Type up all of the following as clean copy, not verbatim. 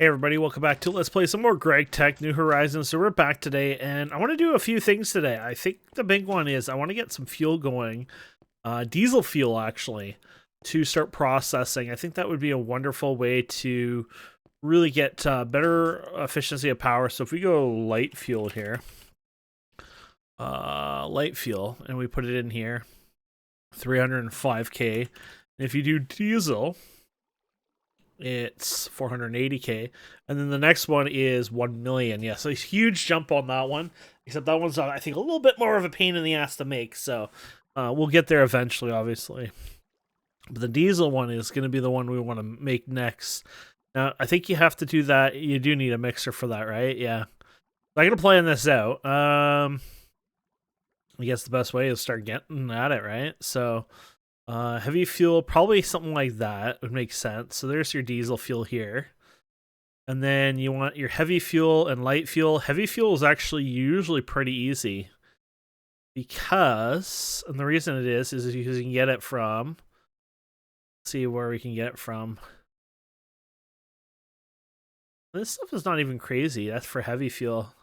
Hey everybody, welcome back to Let's Play some more Greg Tech New Horizons. So we're back today, and I want to do a few things today. I think the big one is I want to get some fuel going, diesel fuel actually, to start processing. I think that would be a wonderful way to really get better efficiency of power. So if we go light fuel here, light fuel, and we put it in here, 305k. And if you do diesel, it's 480k, and then the next one is 1 million. Yeah, so a huge jump on that one, except that one's I think a little bit more of a pain in the ass to make, so we'll get there eventually, obviously. But the diesel one is going to be the one we want to make next. Now I think you have to do that. You do need a mixer for that, right? Yeah, I'm gonna plan this out. I guess the best way is start getting at it, right? So heavy fuel, probably something like that would make sense. So there's your diesel fuel here. And then you want your heavy fuel and light fuel. Heavy fuel is actually usually pretty easy. Because, and the reason it is you can get it from, let's see where we can get it from. This stuff is not even crazy. That's for heavy fuel.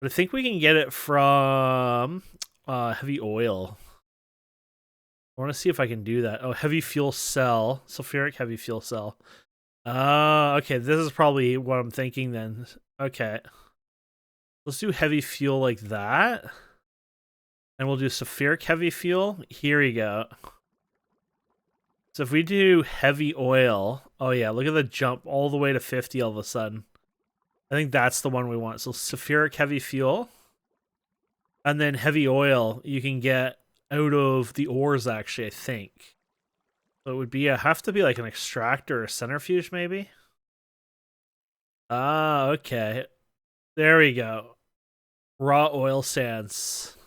But I think we can get it from heavy oil. I want to see if I can do that. Oh, heavy fuel cell. Sulfuric heavy fuel cell. Okay, this is probably what I'm thinking then. Okay. Let's do heavy fuel like that. And we'll do sulfuric heavy fuel. Here we go. So if we do heavy oil, oh yeah, look at the jump all the way to 50 all of a sudden. I think that's the one we want. So sulfuric heavy fuel. And then heavy oil you can get out of the ores, actually, I think. So it would be have to be like an extractor or a centrifuge, maybe. Ah, okay. There we go. Raw oil sands.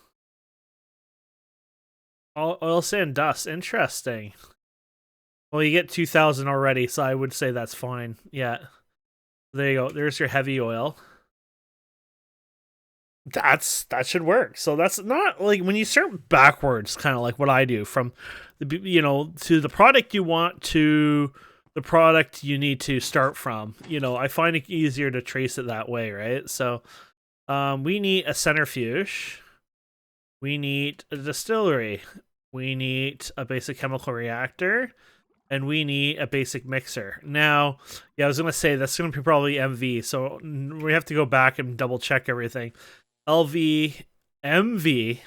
Oil sand dust. Interesting. Well, you get 2,000 already, so I would say that's fine. Yeah. There you go. There's your heavy oil. That should work. So that's not like when you start backwards, kind of like what I do, from the to the product you want to the product you need to start from. I find it easier to trace it that way, right? So we need a centrifuge, we need a distillery, we need a basic chemical reactor, and we need a basic mixer. Now, yeah, I was gonna say that's gonna be probably MV, so we have to go back and double check everything. LV MV.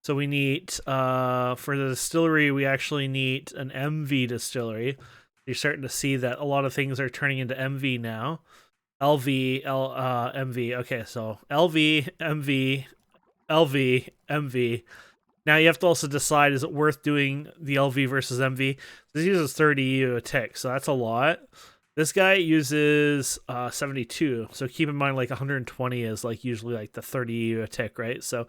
So we need for the distillery, we actually need an MV distillery. You're starting to see that a lot of things are turning into MV now. LV MV. Okay, so LV MV LV MV. Now you have to also decide, is it worth doing the LV versus MV? This uses 30 EU a tick, so that's a lot. This guy uses 72, so keep in mind like 120 is like usually like the 30 EU a tick, right? So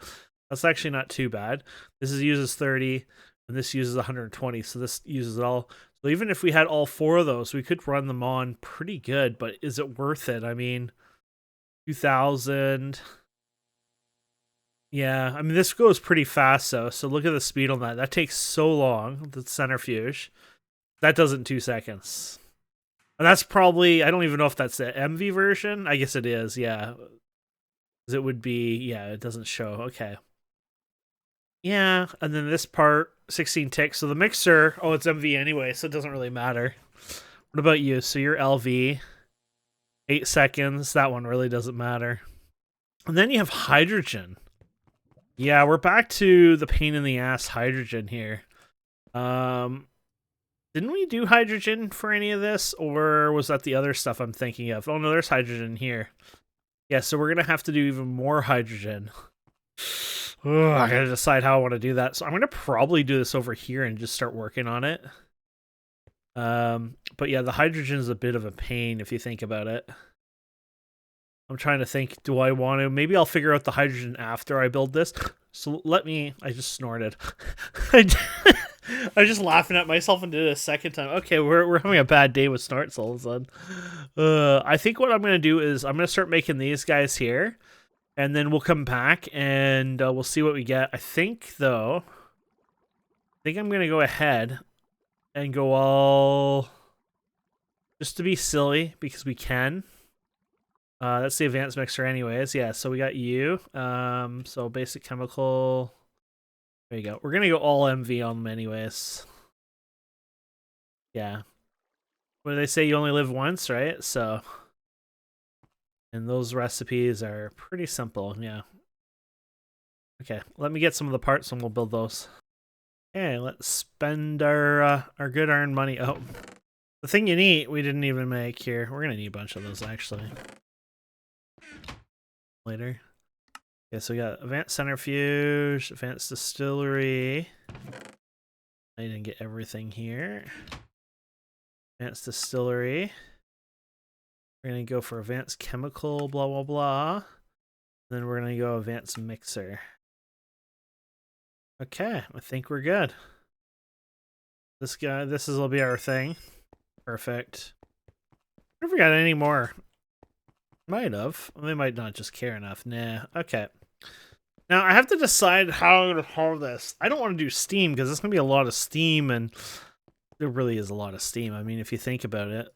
that's actually not too bad. This uses 30, and this uses 120, so this uses it all. So even if we had all four of those, we could run them on pretty good, but is it worth it? I mean, 2,000. Yeah, I mean, this goes pretty fast, though, so look at the speed on that. That takes so long, the centrifuge. That does it in 2 seconds. And that's probably, I don't even know if that's the MV version. I guess it is, yeah. Because it would be, yeah, it doesn't show. Okay. Yeah, and then this part, 16 ticks. So the mixer, oh, it's MV anyway, so it doesn't really matter. What about you? So you're LV, 8 seconds. That one really doesn't matter. And then you have hydrogen. Yeah, we're back to the pain in the ass hydrogen here. Didn't we do hydrogen for any of this, or was that the other stuff I'm thinking of? Oh no, there's hydrogen here. Yeah, so we're gonna have to do even more hydrogen. Ugh, I gotta decide how I want to do that. So I'm gonna probably do this over here and just start working on it. But yeah, the hydrogen is a bit of a pain if you think about it. I'm trying to think, do I want to? Maybe I'll figure out the hydrogen after I build this. So I just snorted. I was just laughing at myself and did it a second time. Okay, we're having a bad day with snorts all of a sudden. I think what I'm going to do is I'm going to start making these guys here. And then we'll come back and we'll see what we get. I think, though, I'm going to go ahead and go all just to be silly, because we can. That's the advanced mixer anyways. Yeah, so we got you. So basic chemical. There you go. We're gonna go all MV on them anyways. Yeah. What do they say? You only live once, right? So, and those recipes are pretty simple. Yeah. Okay, let me get some of the parts and we'll build those. Okay, let's spend our good earned money. Oh, the thing you need, we didn't even make here. We're gonna need a bunch of those actually. Later. Okay, so we got advanced centrifuge, advanced distillery. I didn't get everything here. Advanced distillery. We're gonna go for advanced chemical, blah blah blah. Then we're gonna go advanced mixer. Okay, I think we're good. This will be our thing. Perfect. I never got any more. Might have. They might not just care enough. Nah. Okay. Now I have to decide how I'm gonna haul this. I don't want to do steam because it's gonna be a lot of steam, and there really is a lot of steam. I mean, if you think about it.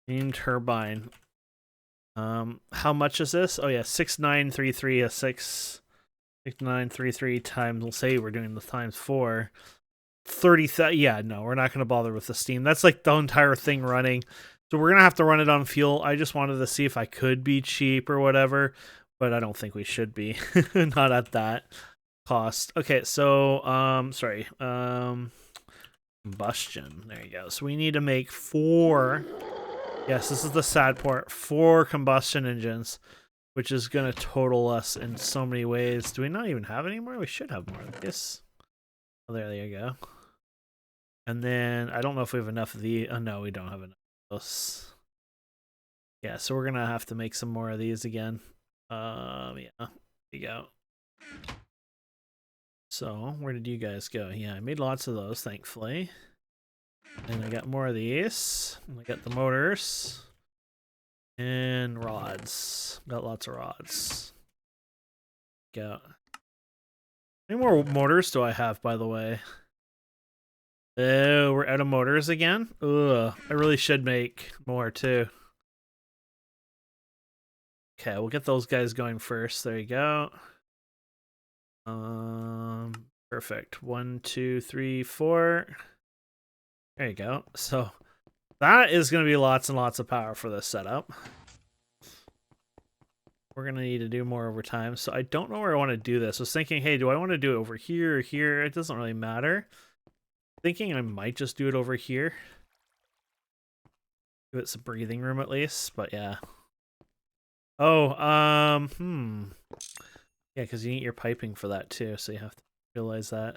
Steam turbine. How much is this? Oh yeah, 6933 a 6933 times. We'll say we're doing the times 4. 30,000. Yeah, no, we're not gonna bother with the steam. That's like the entire thing running. So we're gonna have to run it on fuel. I just wanted to see if I could be cheap or whatever, but I don't think we should be. Not at that cost. Okay, so sorry. Combustion. There you go. So we need to make 4. Yes, this is the sad part. 4 combustion engines, which is going to total us in so many ways. Do we not even have any more? We should have more of this. Oh, there you go. And then, I don't know if we have enough of the... Oh, no, we don't have enough of those. Yeah, so we're going to have to make some more of these again. Yeah, there you go. So, where did you guys go? Yeah, I made lots of those, thankfully. And I got more of these. I got the motors. And rods. Got lots of rods. Go. How many more motors do I have, by the way? Oh, we're out of motors again? Ugh. I really should make more, too. Okay, we'll get those guys going first. There you go. Perfect. 1, 2, 3, 4. There you go. So that is going to be lots and lots of power for this setup. We're going to need to do more over time. So I don't know where I want to do this. I was thinking, hey, do I want to do it over here or here? It doesn't really matter. Thinking I might just do it over here. Give it some breathing room at least, but yeah. Oh, yeah, because you need your piping for that too, so you have to realize that.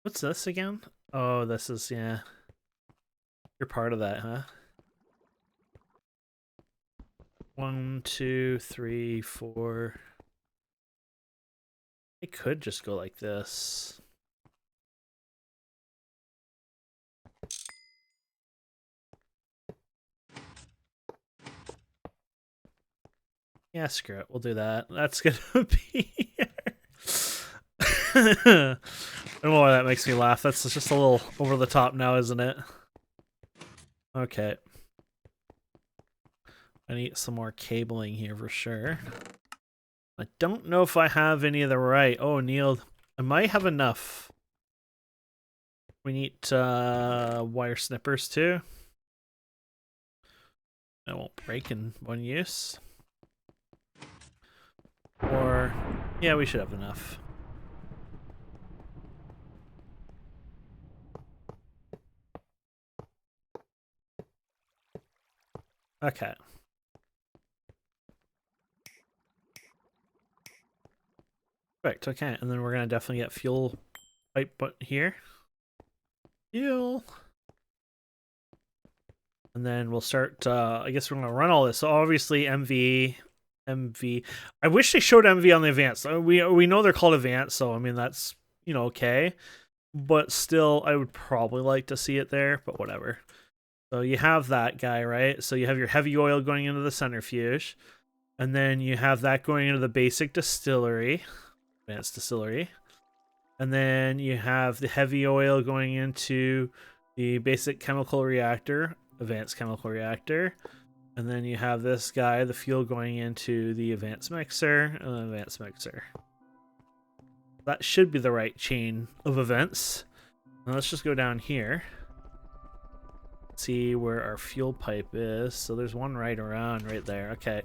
What's this again? Oh, this is, yeah. You're part of that, huh? 1, 2, 3, 4. It could just go like this. Yeah, screw it. We'll do that. That's gonna be I don't know why that makes me laugh. That's just a little over the top now, isn't it? Okay. I need some more cabling here for sure. I don't know if I have any of the right. Oh, Neil, I might have enough. We need wire snippers too. That won't break in one use. Or, yeah, we should have enough. Okay. Perfect, okay. And then we're going to definitely get fuel pipe but here. Fuel. And then we'll start, I guess we're going to run all this. So obviously MV. I wish they showed MV on the advanced. We know they're called advanced, so I mean, that's, you know, okay. But still, I would probably like to see it there, but whatever. So you have that guy, right? So you have your heavy oil going into the centrifuge. And then you have that going into the basic distillery. Advanced distillery. And then you have the heavy oil going into the basic chemical reactor, advanced chemical reactor, and then you have this guy, the fuel going into the advanced mixer, and the advanced mixer. That should be the right chain of events. Now let's just go down here. See where our fuel pipe is. So there's one right around right there. Okay.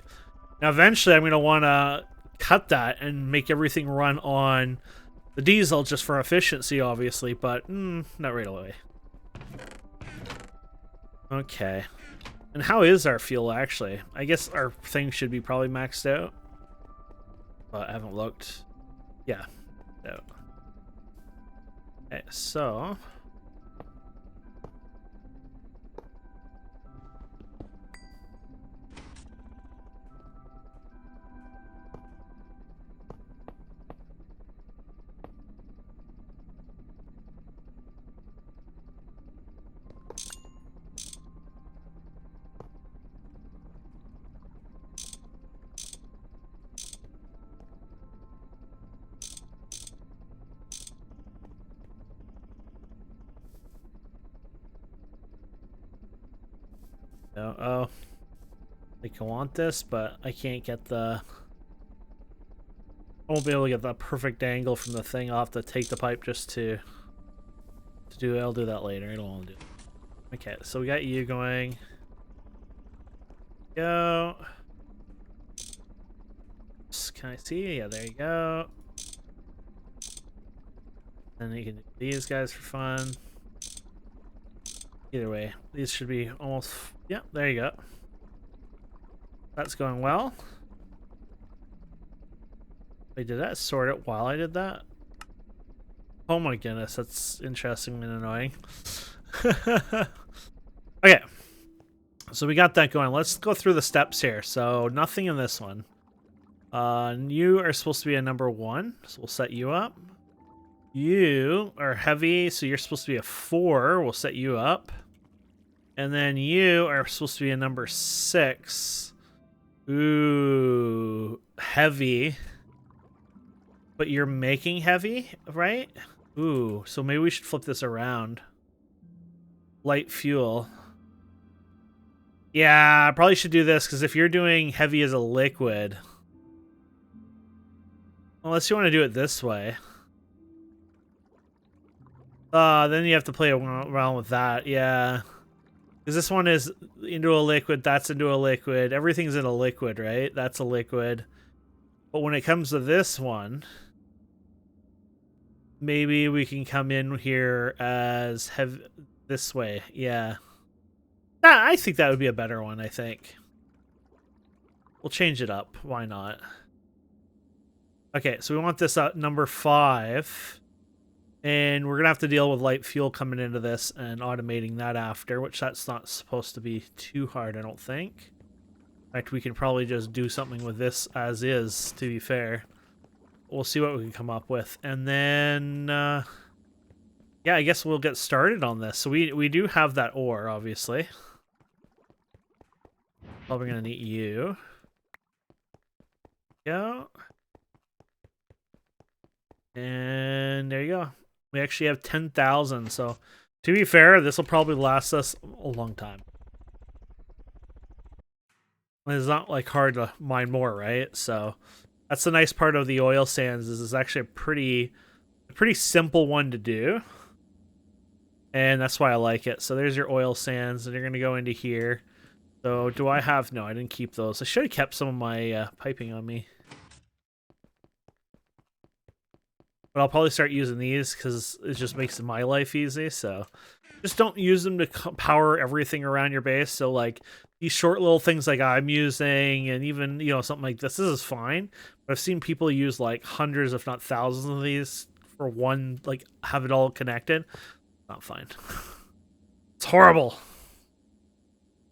Now eventually I'm going to want to cut that and make everything run on the diesel just for efficiency, obviously, but not right away. Okay. And how is our fuel actually? I guess our thing should be probably maxed out, but I haven't looked. Yeah. Out. Okay, so oh, like I want this, but I can't get the. I won't be able to get the perfect angle from the thing. I'll have to take the pipe just to do it. I'll do that later. I don't want to do it. Okay, so we got you going. Go. Can I see? Yeah, there you go. And you can do these guys for fun. Either way, these should be almost. Yeah, there you go. That's going well. Wait, did that sort it while I did that? Oh my goodness, that's interesting and annoying. Okay, so we got that going. Let's go through the steps here. So nothing in this one. You are supposed to be a number 1, so we'll set you up. You are heavy, so you're supposed to be a 4. We'll set you up. And then you are supposed to be a number 6. Ooh, heavy. But you're making heavy, right? Ooh, so maybe we should flip this around. Light fuel. Yeah, I probably should do this, because if you're doing heavy as a liquid... Unless you want to do it this way. Then you have to play around with that, yeah. Because this one is into a liquid, that's into a liquid. Everything's in a liquid, right? That's a liquid. But when it comes to this one, maybe we can come in here as heavy this way. Yeah. I think that would be a better one, I think. We'll change it up. Why not? Okay, so we want this at number 5. And we're going to have to deal with light fuel coming into this and automating that after, which that's not supposed to be too hard, I don't think. In fact, we can probably just do something with this as is, to be fair. We'll see what we can come up with. And then, yeah, I guess we'll get started on this. So we do have that ore, obviously. Probably going to need you. Yeah. And there you go. We actually have 10,000, so to be fair, this will probably last us a long time. It's not like hard to mine more, right? So that's the nice part of the oil sands is it's actually a pretty simple one to do. And that's why I like it. So there's your oil sands, and you're going to go into here. So do I have... No, I didn't keep those. I should have kept some of my piping on me. But I'll probably start using these because it just makes my life easy. So just don't use them to power everything around your base. So like these short little things like I'm using, and even, you know, something like this is fine. But I've seen people use like hundreds, if not thousands of these for one, like have it all connected. Not fine. It's horrible.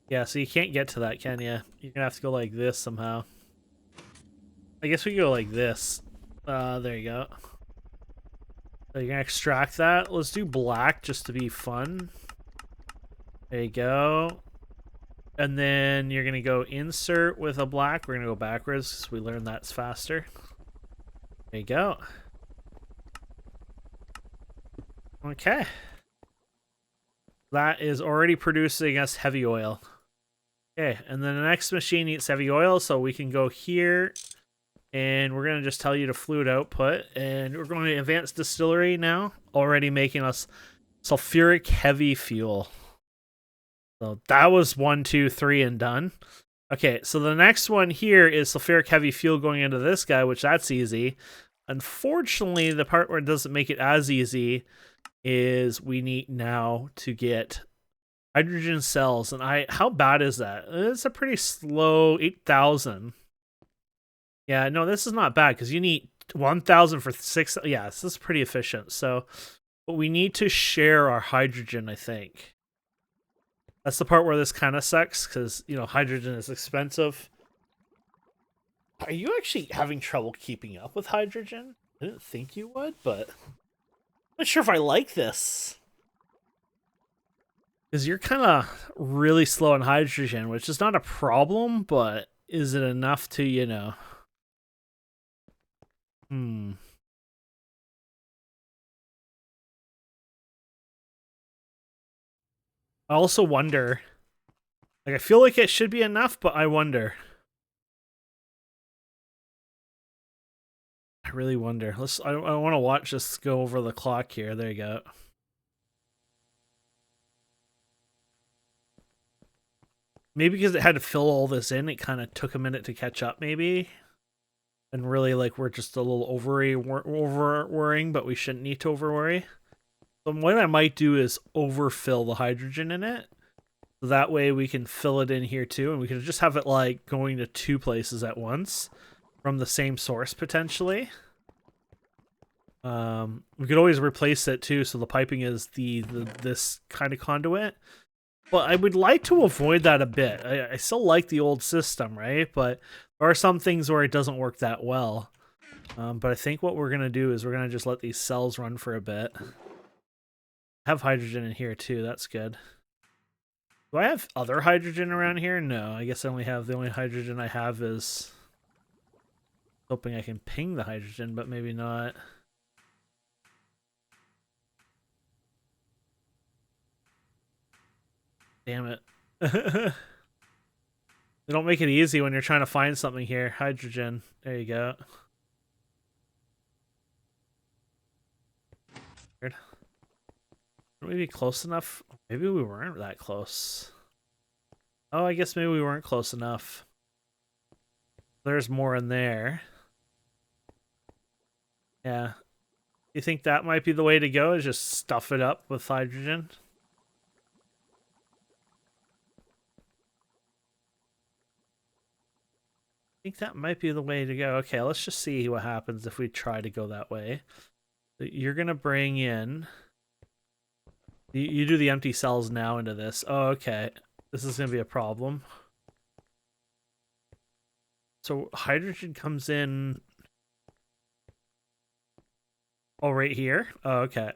Yeah, so you can't get to that, can you? You're gonna have to go like this somehow. I guess we go like this. There you go. So you're gonna extract that. Let's do black just to be fun. There you go. And then you're gonna go insert with a black. We're gonna go backwards because we learned that's faster. There you go. Okay. That is already producing us heavy oil. Okay, and then the next machine needs heavy oil, so we can go here, and we're going to just tell you to fluid output, and we're going to advanced distillery now, already making us sulfuric heavy fuel. So that was 1, 2, 3, and done. Okay, so the next one here is sulfuric heavy fuel going into this guy, which that's easy. Unfortunately, the part where it doesn't make it as easy is we need now to get hydrogen cells. And how bad is that? It's a pretty slow 8,000. Yeah, no, this is not bad because you need 1,000 for 6. Yeah, this is pretty efficient. So, but we need to share our hydrogen, I think. That's the part where this kind of sucks because, you know, hydrogen is expensive. Are you actually having trouble keeping up with hydrogen? I didn't think you would, but I'm not sure if I like this. Because you're kind of really slow on hydrogen, which is not a problem, but is it enough to, you know... I also wonder... Like, I feel like it should be enough, but I wonder. I really wonder. I want to watch this go over the clock here. There you go. Maybe because it had to fill all this in, it kind of took a minute to catch up, maybe. And really, like, we're just a little over worrying, but we shouldn't need to over worry. So what I might do is overfill the hydrogen in it. So that way we can fill it in here too, and we can just have it like going to 2 places at once from the same source potentially. We could always replace it too, so the piping is this kind of conduit. But I would like to avoid that a bit. I still like the old system, right? But there are some things where it doesn't work that well. But I think what we're going to do is we're going to just let these cells run for a bit. Have hydrogen in here too, that's good. Do I have other hydrogen around here? No, I guess I only have, the only hydrogen I have is... Hoping I can ping the hydrogen, but maybe not. Damn it. They don't make it easy when you're trying to find something here. Hydrogen. There you go. Weird. Were we close enough? Maybe we weren't that close. Oh, I guess maybe we weren't close enough. There's more in there. Yeah. You think that might be the way to go, is just stuff it up with hydrogen? I think that might be the way to go. Okay, let's just see what happens if we try to go that way. You're going to bring in... You do the empty cells now into this. Oh, okay. This is going to be a problem. So hydrogen comes in... Oh, right here? Oh, okay.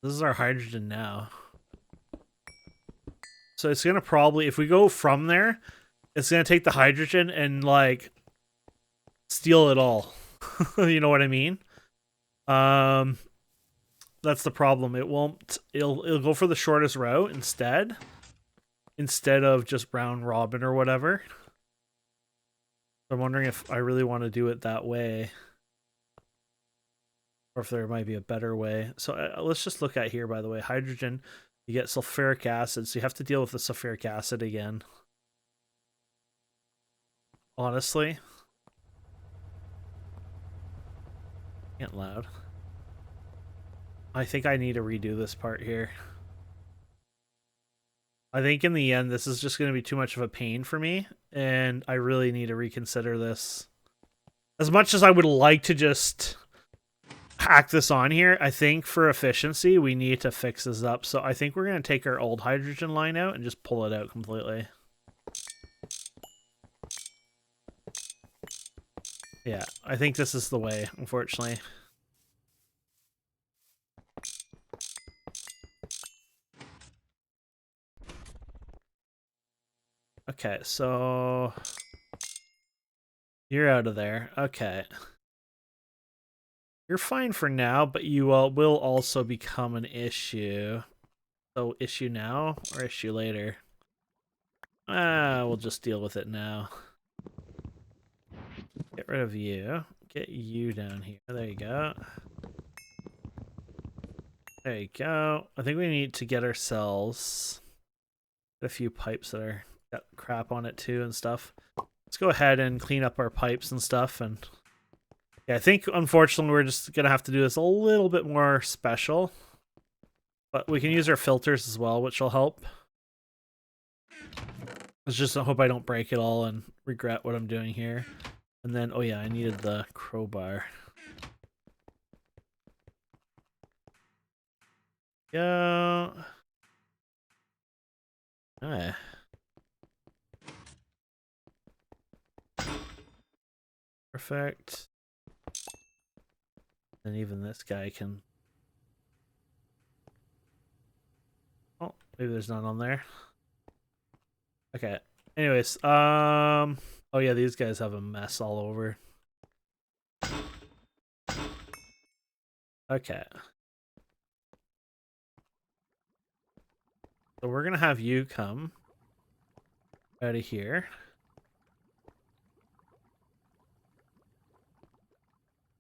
This is our hydrogen now. So it's going to probably... If we go from there, it's going to take the hydrogen and, like, steal it all. You know what I mean? That's the problem. It won't... It'll go for the shortest route instead of just round robin or whatever. I'm wondering if I really want to do it that way, or if there might be a better way. So let's just look at here, by the way. Hydrogen, you get sulfuric acid, so you have to deal with the sulfuric acid again. Honestly. Get loud. I think I need to redo this part here. I think in the end, this is just going to be too much of a pain for me, and I really need to reconsider this. As much as I would like to just hack this on here, I think for efficiency, we need to fix this up. So I think we're going to take our old hydrogen line out and just pull it out completely. Yeah, I think this is the way, unfortunately. Okay, so you're out of there. Okay. You're fine for now, but you will also become an issue. So issue now or issue later? We'll just deal with it now. Get rid of you. Get you down here. There you go. There you go. I think we need to get ourselves a few pipes that are got crap on it too and stuff. Let's go ahead and clean up our pipes and stuff. And yeah, I think unfortunately we're just gonna have to do this a little bit more special. But we can use our filters as well, which will help. I just hope I don't break it all and regret what I'm doing here. And then, oh yeah, I needed the crowbar. Yeah. Alright. Perfect. And even this guy can... Oh, maybe there's none on there. Okay. Anyways, oh yeah, these guys have a mess all over. Okay. So we're gonna have you come out of here.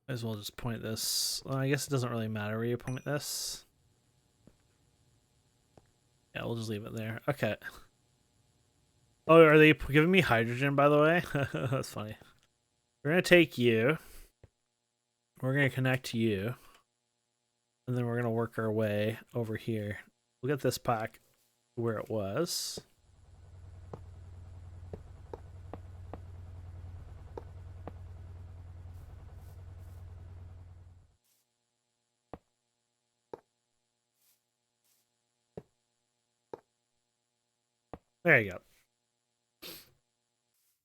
Might as well just point this. Well, I guess it doesn't really matter where you point this. Yeah, we'll just leave it there. Okay. Oh, are they giving me hydrogen, by the way? That's funny. We're going to take you. We're going to connect you. And then we're going to work our way over here. We'll get this pack where it was. There you go.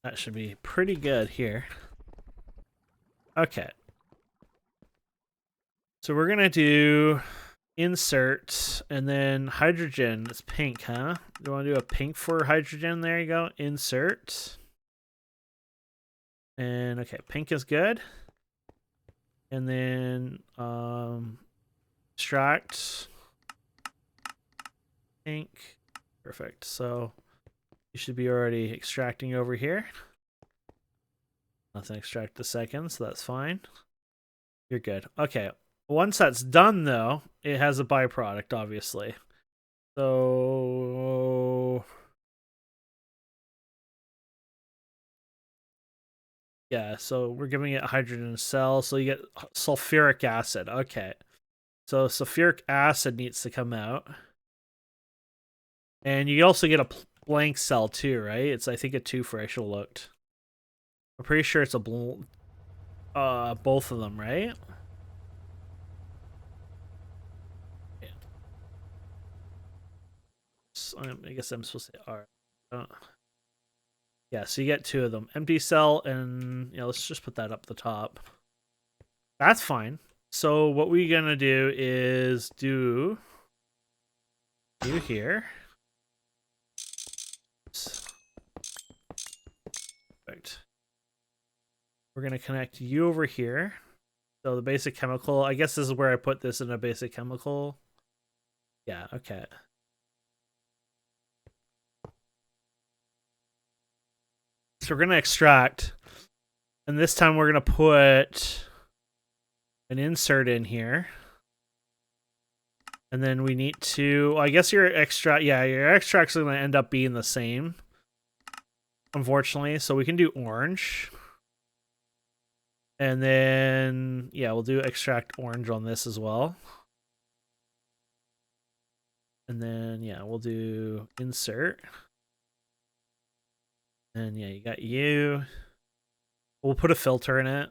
That should be pretty good here. Okay. So we're going to do insert and then hydrogen. It's pink, huh? Do you want to do a pink for hydrogen? There you go. Insert. And okay, pink is good. And then extract pink. Perfect. So you should be already extracting over here. Nothing extract the second, so that's fine. You're good. Okay. Once that's done, though, it has a byproduct, obviously. So yeah, so we're giving it hydrogen cell, so you get sulfuric acid. Okay. So sulfuric acid needs to come out. And you also get a blank cell too, right? It's, I think, a 2 for I should have looked. I'm pretty sure it's a both of them, right? Yeah. So, I guess I'm supposed to say R. Yeah, so you get 2 of them. Empty cell, and let's just put that up the top. That's fine. So what we're gonna do is do you here. Perfect. We're gonna connect you over here. So the basic chemical, I guess this is where I put this in a basic chemical. Yeah, okay. So we're gonna extract, and this time we're gonna put an insert in here. And then we need to, I guess your extract, yeah, your extracts are gonna end up being the same, unfortunately. So we can do orange. And then, yeah, we'll do extract orange on this as well. And then, yeah, we'll do insert. And yeah, you got you. We'll put a filter in it.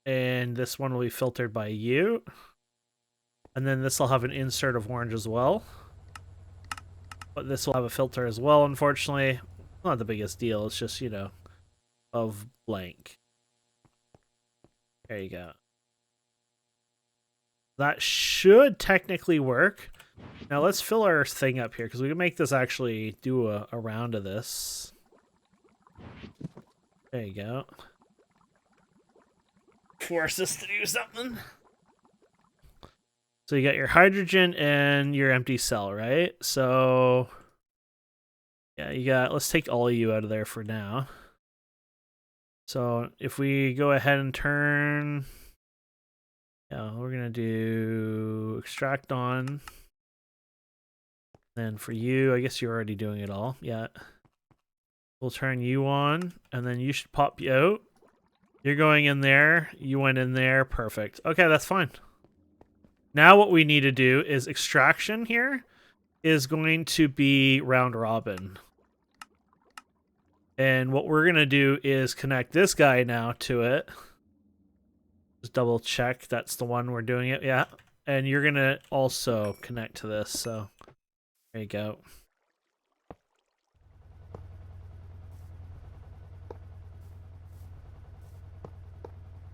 And this one will be filtered by you. And then this will have an insert of orange as well. But this will have a filter as well, unfortunately. Not the biggest deal. It's just, of blank. There you go. That should technically work. Now let's fill our thing up here, because we can make this actually do a round of this. There you go. Force us to do something. So you got your hydrogen and your empty cell, right? So yeah, you got, let's take all of you out of there for now. So if we go ahead and turn, yeah, we're gonna do extract on. Then for you, I guess you're already doing it all. Yeah. We'll turn you on, and then you should pop you out. You're going in there. You went in there. Perfect. Okay, that's fine. Now what we need to do is extraction here is going to be round robin. And what we're going to do is connect this guy now to it. Just double check that's the one we're doing it. Yeah. And you're going to also connect to this. So there you go.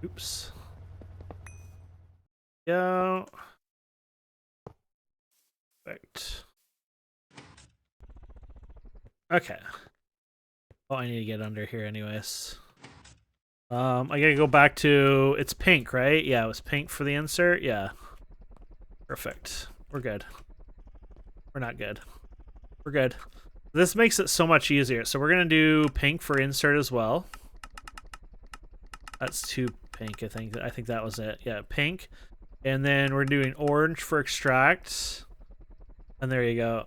Oops. Go. Perfect. Okay. Oh, I need to get under here anyways. I gotta go back to, it's pink, right? Yeah, it was pink for the insert. Yeah. Perfect. We're good. We're not good. We're good. This makes it so much easier. So we're gonna do pink for insert as well. That's too pink, I think. I think that was it. Yeah, pink. And then we're doing orange for extract. And there you go.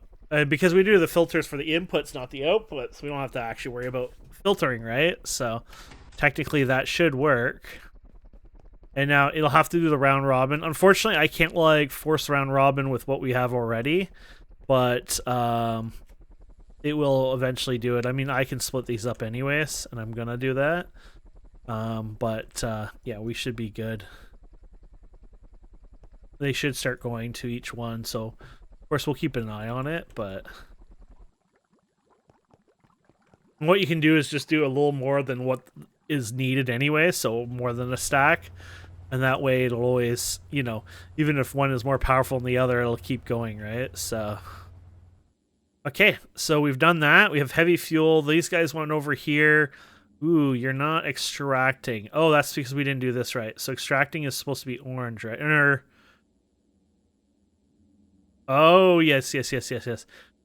Because we do the filters for the inputs, not the outputs, we don't have to actually worry about filtering, right? So technically that should work. And now it'll have to do the round robin. Unfortunately, I can't like force round robin with what we have already, but it will eventually do it. I mean, I can split these up anyways, and I'm gonna do that. Yeah, we should be good. They should start going to each one, so of course we'll keep an eye on it, but what you can do is just do a little more than what is needed anyway, so more than a stack, and that way it'll always, you know, even if one is more powerful than the other, it'll keep going, right? So okay, so we've done that. We have heavy fuel. These guys went over here. Ooh, you're not extracting. Oh, that's because we didn't do this right. So extracting is supposed to be orange, right? Oh, yes. We're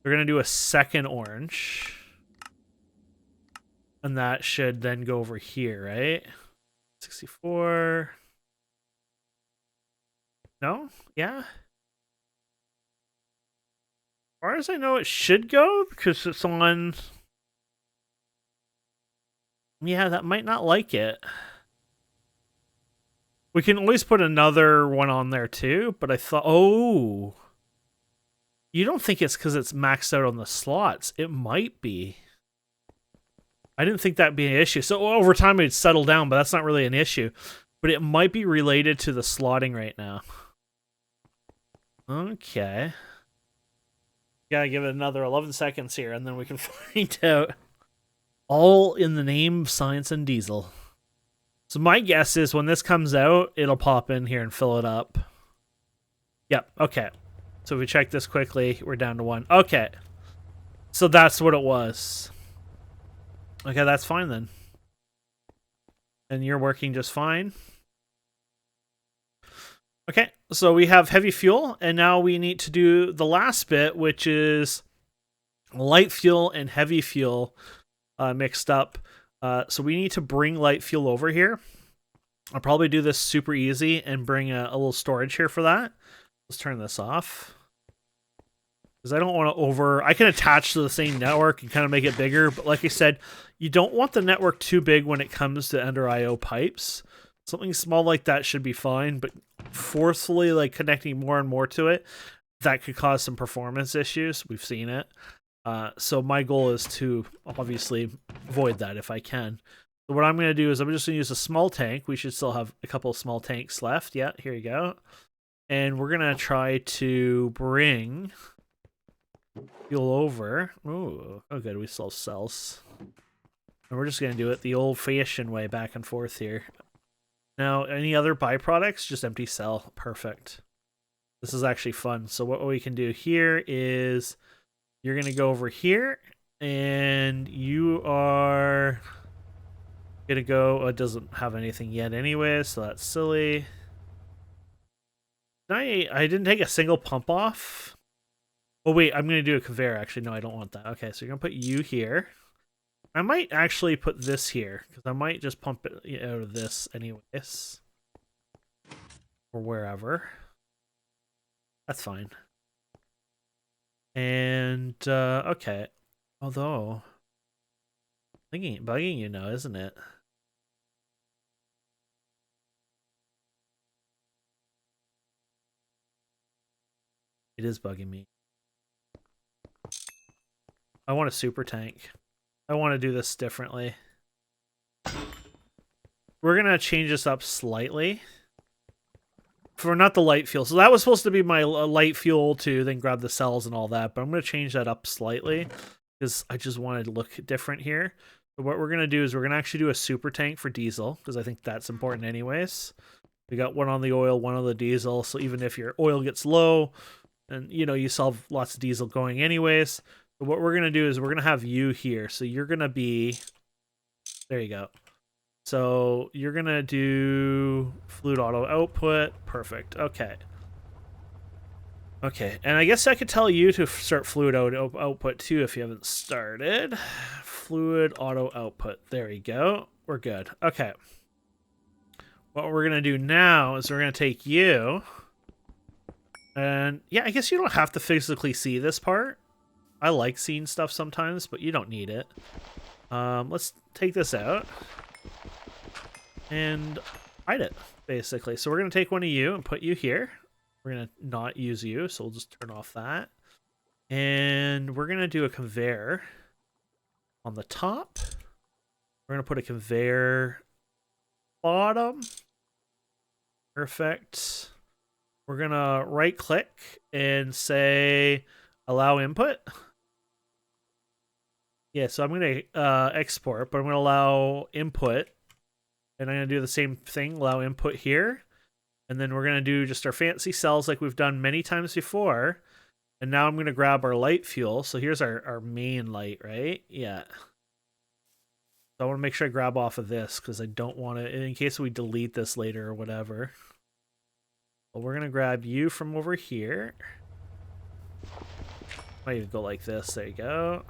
going to do a second orange. And that should then go over here, right? 64. No? Yeah? As far as I know, it should go because it's on... Yeah, that might not like it. We can always put another one on there too, but I thought... Oh... You don't think it's because it's maxed out on the slots. It might be. I didn't think that'd be an issue. So over time it'd settle down, but that's not really an issue. But it might be related to the slotting right now. Okay. Gotta give it another 11 seconds here, and then we can find out. All in the name of science and diesel. So my guess is when this comes out, it'll pop in here and fill it up. Yep, okay. So if we check this quickly, we're down to 1. Okay. So that's what it was. Okay, that's fine then. And you're working just fine. Okay, so we have heavy fuel, and now we need to do the last bit, which is light fuel and heavy fuel mixed up. So we need to bring light fuel over here. I'll probably do this super easy and bring a little storage here for that. Let's turn this off. Because I don't want to I can attach to the same network and kind of make it bigger, but like I said, you don't want the network too big when it comes to Ender IO pipes. Something small like that should be fine, but forcefully like connecting more and more to it, that could cause some performance issues. We've seen it. So my goal is to obviously avoid that if I can. So what I'm going to do is I'm just going to use a small tank. We should still have a couple of small tanks left. Yeah, here you go. And we're going to try to bring fuel over. Ooh, oh good, we still have cells. And we're just going to do it the old-fashioned way, back and forth here. Now, any other byproducts? Just empty cell. Perfect. This is actually fun. So what we can do here is you're going to go over here, and you are going to go... Oh, it doesn't have anything yet anyway, so that's silly. I didn't take a single pump off. Oh wait, I'm gonna do a conveyor. Actually, no, I don't want that. Okay, so you're gonna put you here. I might actually put this here because I might just pump it out of this anyways, or wherever. That's fine. And okay, although bugging you now, isn't it? It is bugging me. I want a super tank. I want to do this differently. We're gonna change this up slightly. For not the light fuel. So that was supposed to be my light fuel to then grab the cells and all that, but I'm going to change that up slightly because I just wanted to look different here. So what we're going to do is we're going to actually do a super tank for diesel because I think that's important anyways. We got one on the oil, one on the diesel, so even if your oil gets low and you know you solve lots of diesel going anyways. But what we're going to do is we're going to have you here. So you're going to be, there you go. So you're going to do fluid auto output. Perfect. Okay. Okay. And I guess I could tell you to start fluid auto output too if you haven't started. Fluid auto output. There you go. We're good. Okay. What we're going to do now is we're going to take you. And yeah, I guess you don't have to physically see this part. I like seeing stuff sometimes, but you don't need it. Let's take this out. And hide it, basically. So we're going to take one of you and put you here. We're going to not use you, so we'll just turn off that. And we're going to do a conveyor on the top. We're going to put a conveyor bottom. Perfect. We're going to right-click and say allow input. Yeah, so I'm going to export, but I'm going to allow input. And I'm going to do the same thing, allow input here. And then we're going to do just our fancy cells like we've done many times before. And now I'm going to grab our light fuel. So here's our main light, right? Yeah. So I want to make sure I grab off of this because I don't want to, in case we delete this later or whatever. Well, we're going to grab you from over here. Might even go like this. There you go.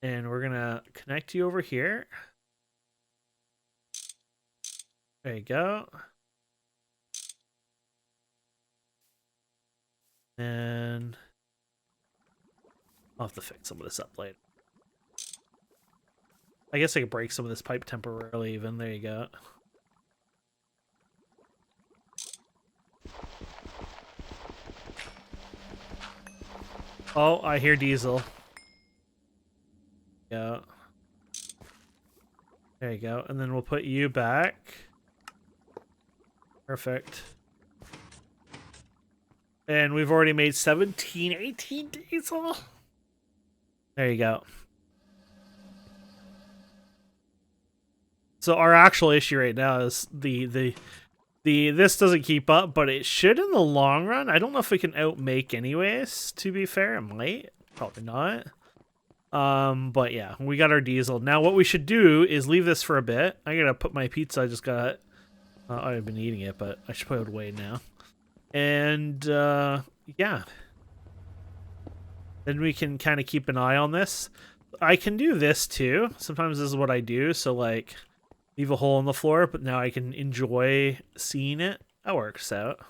And we're going to connect you over here. There you go. And I'll have to fix some of this up later. I guess I could break some of this pipe temporarily even. There you go. Oh, I hear diesel. Yeah. There you go. And then we'll put you back. Perfect. And we've already made 17, 18 diesel. There you go. So our actual issue right now is this doesn't keep up, but it should in the long run. I don't know if we can outmake anyways, to be fair. It might. Probably not. But yeah, we got our diesel. Now what we should do is leave this for a bit. I gotta put my pizza. I just got I've been eating it, but I should put it away now. And yeah. Then we can kind of keep an eye on this. I can do this too. Sometimes this is what I do. So like leave a hole in the floor, but now I can enjoy seeing it. That works out.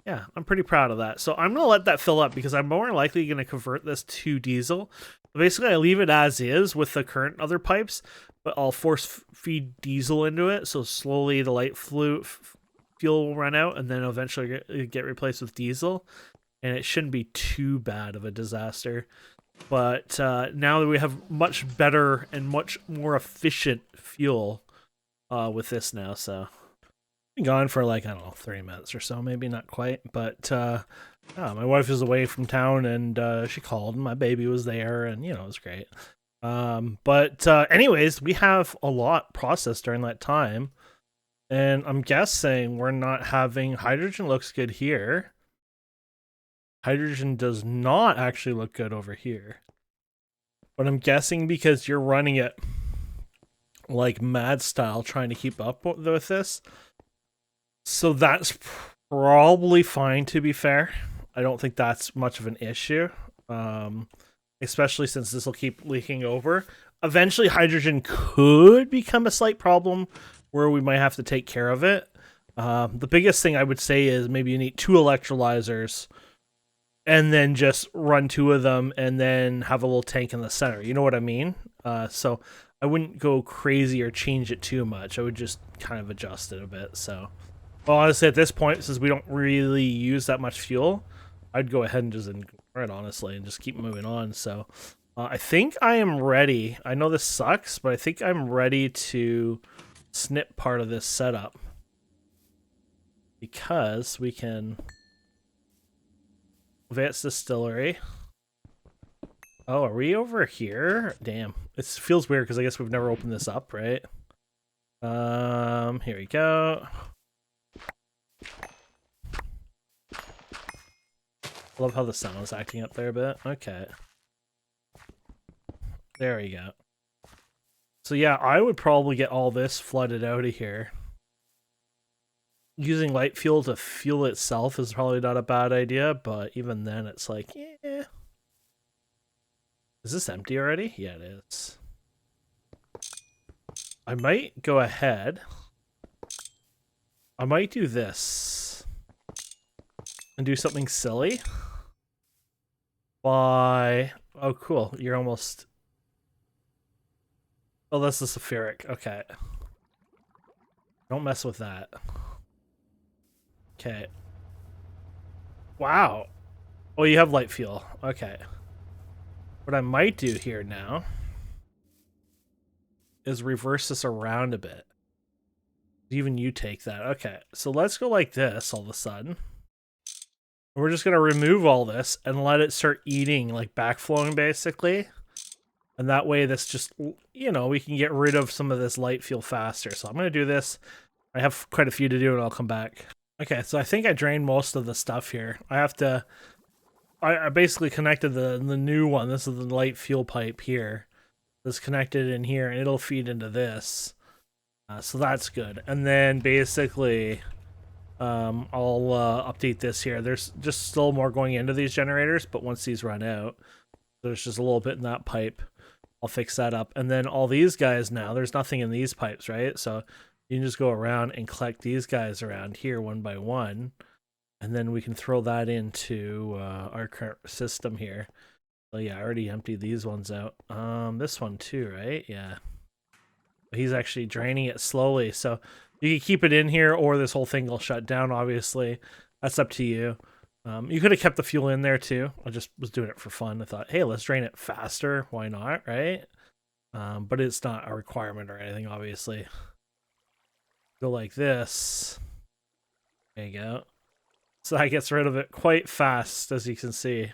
Yeah, I'm pretty proud of that. So I'm going to let that fill up because I'm more likely going to convert this to diesel. Basically, I leave it as is with the current other pipes, but I'll force feed diesel into it. So slowly the light fuel will run out and then eventually get replaced with diesel. And it shouldn't be too bad of a disaster. But now that we have much better and much more efficient fuel with this now, so been gone for like, I don't know, 30 minutes or so, maybe not quite. But my wife was away from town and she called and my baby was there and, you know, it was great. But anyways, we have a lot processed during that time. And I'm guessing we're not having hydrogen looks good here. Hydrogen does not actually look good over here. But I'm guessing because you're running it like mad style trying to keep up with this. So that's probably fine, to be fair. I don't think that's much of an issue, especially since this will keep leaking over. Eventually, hydrogen could become a slight problem where we might have to take care of it. The biggest thing I would say is maybe you need 2 electrolyzers and then just run 2 of them and then have a little tank in the center. You know what I mean? So I wouldn't go crazy or change it too much. I would just kind of adjust it a bit. So, well, honestly, at this point, since we don't really use that much fuel, I'd go ahead and just ignore it, honestly, and just keep moving on. So I think I am ready. I know this sucks, but I think I'm ready to snip part of this setup. Because we can advance distillery. Oh, are we over here? Damn, it feels weird because I guess we've never opened this up, right? Here we go. Love how the sound is acting up there a bit. Okay, there we go. So yeah, I would probably get all this flooded out of here. Using light fuel to fuel itself is probably not a bad idea, but even then it's like, yeah. Is this empty already? Yeah, it is. I might go ahead. I might do this. And do something silly. By... Oh, cool. You're almost... Oh, that's the sulfuric. Okay. Don't mess with that. Okay. Wow. Oh, you have light fuel. Okay. What I might do here now is reverse this around a bit. Even you take that. Okay. So let's go like this all of a sudden. We're just going to remove all this and let it start eating, like backflowing basically. And that way this just, you know, we can get rid of some of this light fuel faster. So I'm going to do this. I have quite a few to do and I'll come back. Okay, so I think I drained most of the stuff here. I have to... I basically connected the new one. This is the light fuel pipe here. It's connected in here, and it'll feed into this. So that's good. And then basically, I'll update this here. There's just still more going into these generators, but once these run out, there's just a little bit in that pipe. I'll fix that up. And then all these guys now, there's nothing in these pipes, right? So you can just go around and collect these guys around here one by one. And then we can throw that into our current system here. So yeah, I already emptied these ones out. This one too, right? Yeah. He's actually draining it slowly. So you can keep it in here or this whole thing will shut down, obviously. That's up to you. You could have kept the fuel in there too. I just was doing it for fun. I thought, hey, let's drain it faster. Why not, right? But it's not a requirement or anything, obviously. Go like this. There you go. So that gets rid of it quite fast, as you can see.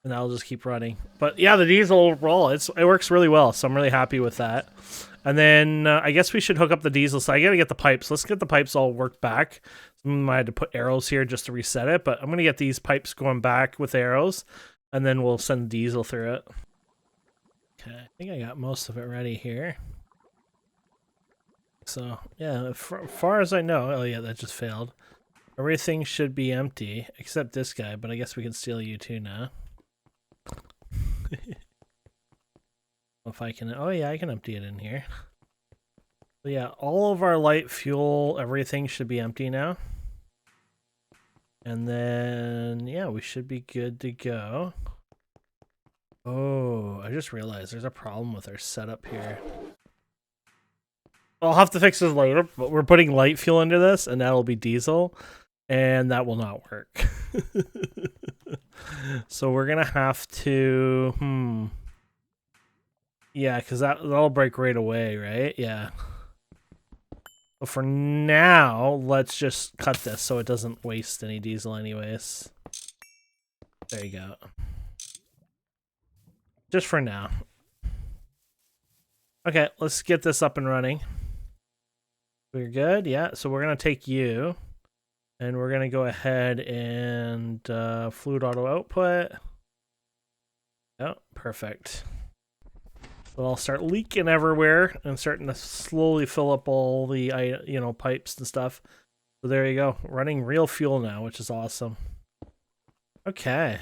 And I'll just keep running. But yeah, the diesel overall, it works really well, so I'm really happy with that. And then I guess we should hook up the diesel. So I gotta get the pipes. Let's get the pipes all worked back. I had to put arrows here just to reset it, but I'm gonna get these pipes going back with arrows, and then we'll send diesel through it. Okay, I think I got most of it ready here. So yeah, as far as I know, oh yeah, that just failed. Everything should be empty, except this guy, but I guess we can steal you too now. If I can... Oh yeah, I can empty it in here. So yeah, all of our light fuel, everything should be empty now. And then, yeah, we should be good to go. Oh, I just realized there's a problem with our setup here. I'll have to fix this later, but we're putting light fuel into this, and that'll be diesel. And that will not work. So we're gonna have to yeah, because that'll break right away, right? Yeah. But for now, let's just cut this so it doesn't waste any diesel anyways. There you go. Just for now. Okay, let's get this up and running. We're good? Yeah, so we're gonna take you. And we're going to go ahead and fluid auto output. Oh, perfect. So I'll start leaking everywhere and starting to slowly fill up all the pipes and stuff. So there you go, running real fuel now, which is awesome. Okay.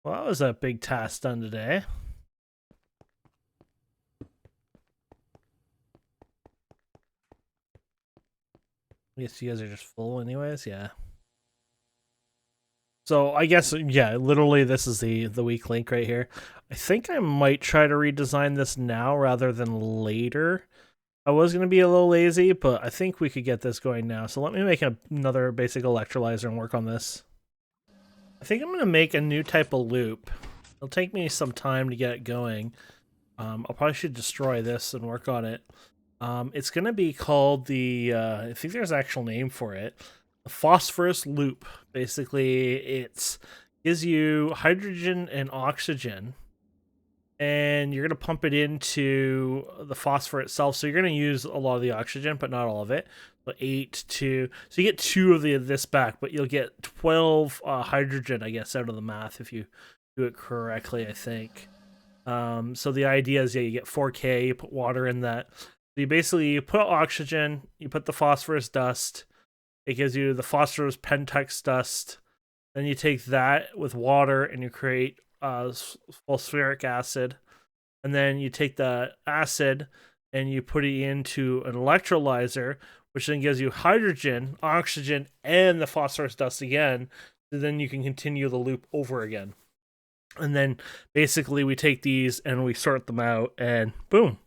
Well, that was a big task done today. I guess you guys are just full anyways, yeah. So I guess, yeah, literally this is the weak link right here. I think I might try to redesign this now rather than later. I was going to be a little lazy, but I think we could get this going now. So let me make another basic electrolyzer and work on this. I think I'm going to make a new type of loop. It'll take me some time to get it going. I probably should destroy this and work on it. It's going to be called the, I think there's an actual name for it, the Phosphorus loop. Basically, it gives you hydrogen and oxygen, and you're going to pump it into the phosphor itself. So you're going to use a lot of the oxygen, but not all of it. So 8 to, so you get 2 of this back, but you'll get 12 hydrogen, I guess, out of the math if you do it correctly, I think. So the idea is, yeah, you get 4K, you put water in that. So you put oxygen, you put the phosphorus dust, it gives you the phosphorus pentax dust. Then you take that with water and you create phosphoric acid. And then you take the acid and you put it into an electrolyzer, which then gives you hydrogen, oxygen, and the phosphorus dust again. So then you can continue the loop over again. And then basically we take these and we sort them out, and boom.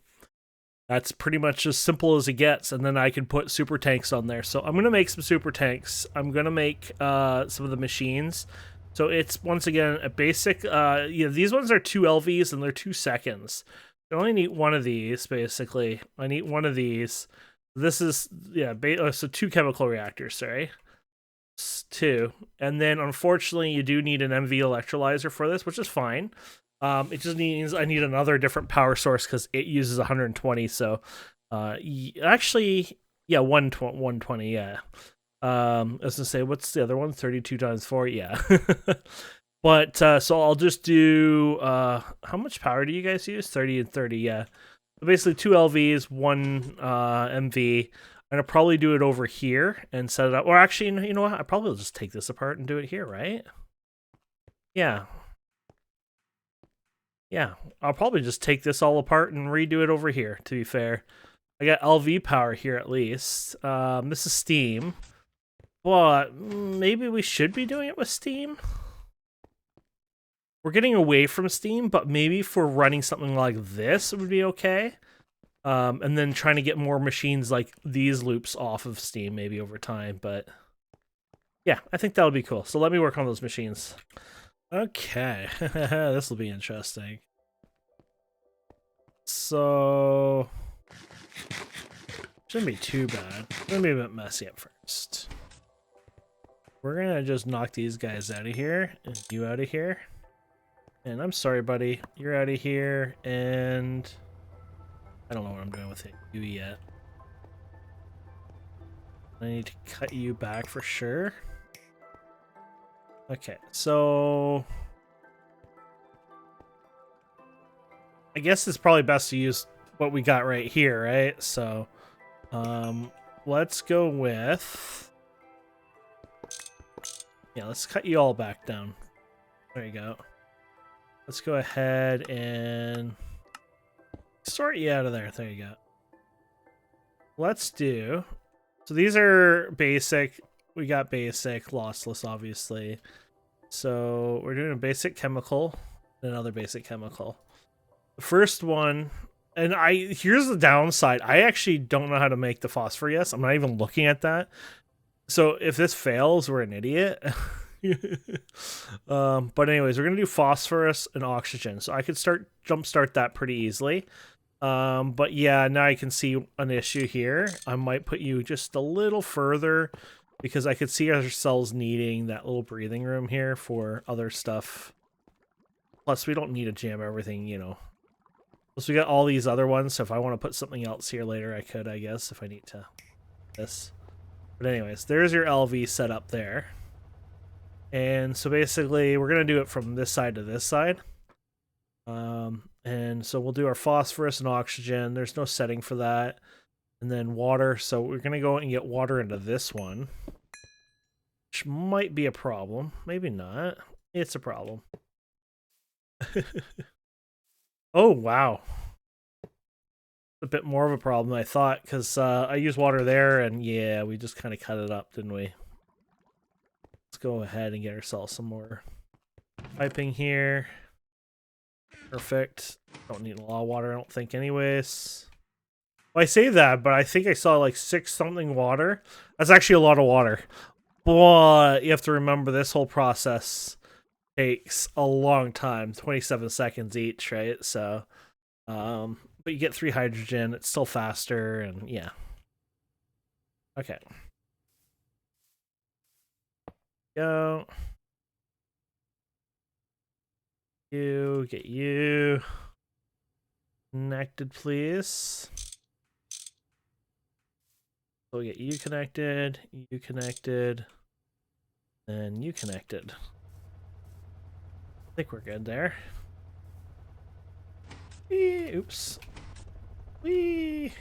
That's pretty much as simple as it gets. And then I can put super tanks on there. So I'm going to make some super tanks. I'm going to make some of the machines. So it's, once again, a basic, these ones are 2 LVs and they're 2 seconds. I only need one of these, basically. I need one of these. This is, so 2 chemical reactors, sorry. 2. And then, unfortunately, you do need an MV electrolyzer for this, which is fine. It just means I need another different power source because it uses 120. So, actually, yeah, 120, yeah. I was gonna say, what's the other one? 32 times 4, yeah. But so I'll just do how much power do you guys use? 30 and 30, yeah. So basically 2 LVs, 1 MV. I'm gonna probably do it over here and set it up. Or actually, you know what? I probably will just take this apart and do it here, right? Yeah. Yeah, I'll probably just take this all apart and redo it over here, to be fair. I got LV power here at least. This is steam. But maybe we should be doing it with steam? We're getting away from steam, but maybe for running something like this, it would be okay. And then trying to get more machines like these loops off of steam maybe over time. But yeah, I think that would be cool. So let me work on those machines. Okay, this will be interesting. So, shouldn't be too bad. It's gonna be a bit messy at first. We're gonna just knock these guys out of here, and you out of here. And I'm sorry, buddy, you're out of here, and I don't know what I'm doing with you yet. I need to cut you back for sure. Okay, so I guess it's probably best to use what we got right here, right? So let's go with, yeah, let's cut you all back down. There you go. Let's go ahead and sort you out of there. There you go. Let's do, so these are basic. We got basic, lossless, obviously. So we're doing a basic chemical and another basic chemical. The first one, and here's the downside. I actually don't know how to make the phosphorus. I'm not even looking at that. So if this fails, we're an idiot. But anyways, we're gonna do phosphorus and oxygen. So I could jumpstart that pretty easily. But yeah, now I can see an issue here. I might put you just a little further, because I could see ourselves needing that little breathing room here for other stuff. Plus, we don't need to jam everything, you know. Plus, we got all these other ones, so if I want to put something else here later, I could, I guess, if I need to. This. But anyways, there's your LV set up there. And so basically, we're going to do it from this side to this side. And so we'll do our phosphorus and oxygen. There's no setting for that. And then water. So we're going to go and get water into this one, which might be a problem. Maybe not. It's a problem. Oh, wow. A bit more of a problem than I thought, because I used water there, and yeah, we just kind of cut it up, didn't we? Let's go ahead and get ourselves some more piping here. Perfect. Don't need a lot of water, I don't think, anyways. Well, I say that, but I think I saw like 6 something water. That's actually a lot of water. But you have to remember this whole process takes a long time, 27 seconds each, right? So, but you get 3 hydrogen, it's still faster, and yeah. Okay. Go. You, get you connected, please. So we get you connected, and you connected. I think we're good there. Whee, oops. Whee.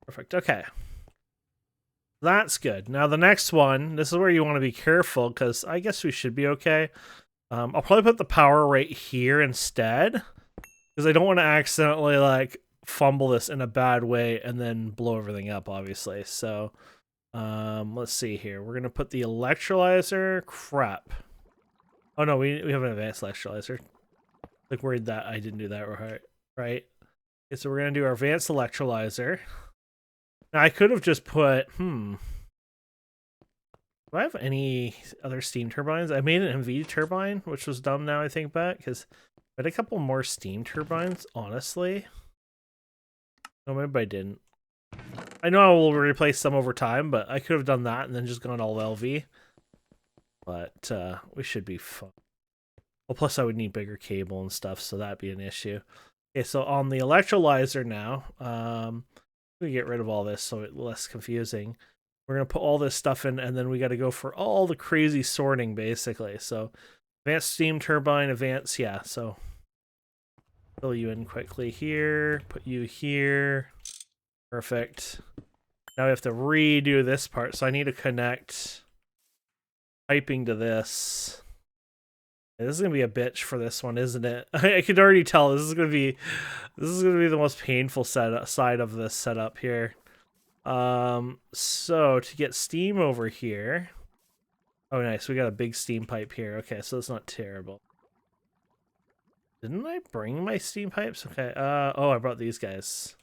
Perfect. Okay. That's good. Now the next one, this is where you want to be careful, because I guess we should be okay. I'll probably put the power right here instead, because I don't want to accidentally like fumble this in a bad way and then blow everything up, obviously. So let's see here. We're gonna put the electrolyzer. Crap. Oh no, we have an advanced electrolyzer. Like, worried that I didn't do that right. Okay, so we're gonna do our advanced electrolyzer. Now I could have just put do I have any other steam turbines? I made an MV turbine, which was dumb now I think back, because I had a couple more steam turbines, honestly. No, maybe I didn't. I know I will replace some over time, but I could have done that and then just gone all LV. But we should be fine. Well, plus I would need bigger cable and stuff, so that'd be an issue. Okay, so on the electrolyzer now, we get rid of all this so it's less confusing. We're going to put all this stuff in, and then we got to go for all the crazy sorting, basically. So advanced steam turbine, advanced, yeah, so fill you in quickly here, put you here. Perfect. Now we have to redo this part, so I need to connect piping to this. This is gonna be a bitch for this one, isn't it? I could already tell this is gonna be the most painful side of this setup here. So to get steam over here. Oh, nice. We got a big steam pipe here. Okay, so it's not terrible. Didn't I bring my steam pipes? Okay. Oh, I brought these guys.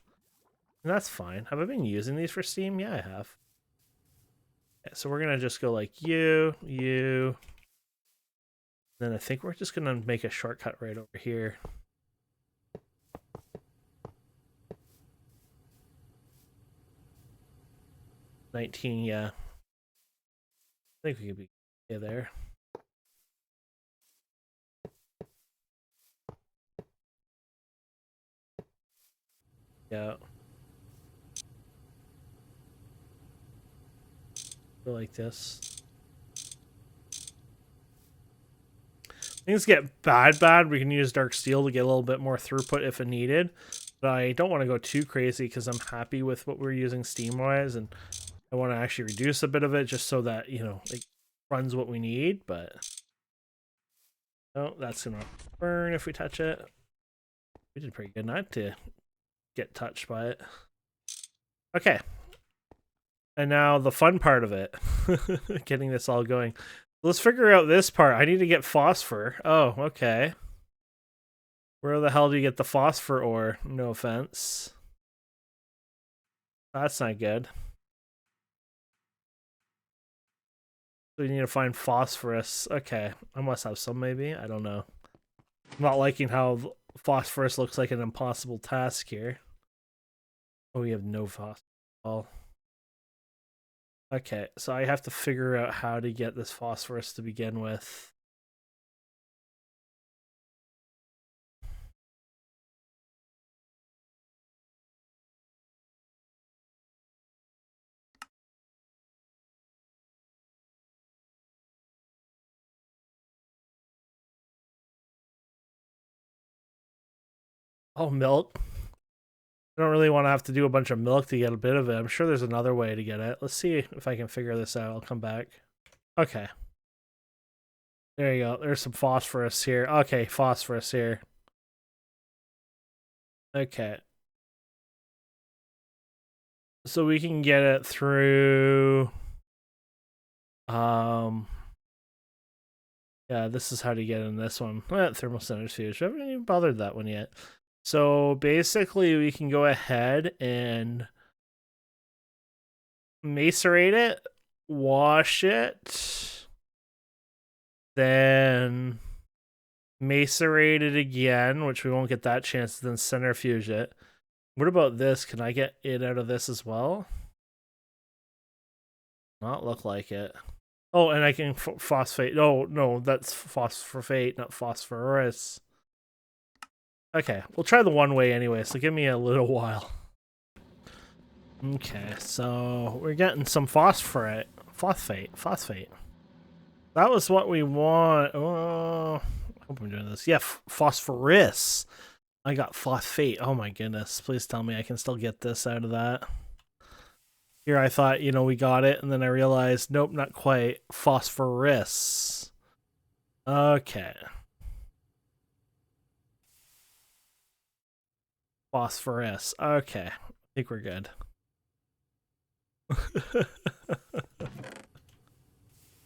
And that's fine. Have I been using these for steam? Yeah, I have. Okay, so we're gonna just go like you. Then I think we're just gonna make a shortcut right over here. $19, yeah. I think we could be okay there. Yeah. Go like this. Things get bad, we can use dark steel to get a little bit more throughput if it needed. But I don't want to go too crazy because I'm happy with what we're using steam-wise, and I want to actually reduce a bit of it just so that, you know, it runs what we need, but... Oh, that's gonna burn if we touch it. We did pretty good not to get touched by it. Okay. And now the fun part of it. Getting this all going. Let's figure out this part. I need to get phosphor. Oh, okay. Where the hell do you get the phosphor ore? No offense. That's not good. So we need to find phosphorus. Okay. I must have some, maybe. I don't know. I'm not liking how phosphorus looks like an impossible task here. Oh, we have no phosphorus at all. Okay, so I have to figure out how to get this phosphorus to begin with. Oh, milk. I don't really want to have to do a bunch of milk to get a bit of it. I'm sure there's another way to get it. Let's see if I can figure this out. I'll come back. Okay. There you go. There's some phosphorus here. Okay, phosphorus here. Okay. So we can get it through... Yeah, this is how to get in this one. Thermocentrifuge. I haven't even bothered that one yet. So basically, we can go ahead and macerate it, wash it, then macerate it again, which we won't get that chance, then centrifuge it. What about this? Can I get it out of this as well? Not look like it. Oh, and I can phosphate. No, that's phosphorate, not phosphorus. Okay, we'll try the one way anyway, so give me a little while. Okay, so we're getting some phosphate. That was what we want. Oh, I hope I'm doing this. Yeah, phosphorus. I got phosphate. Oh my goodness. Please tell me I can still get this out of that. Here I thought, you know, we got it, and then I realized, nope, not quite. Phosphorus. Okay. Phosphorus. Okay. I think we're good.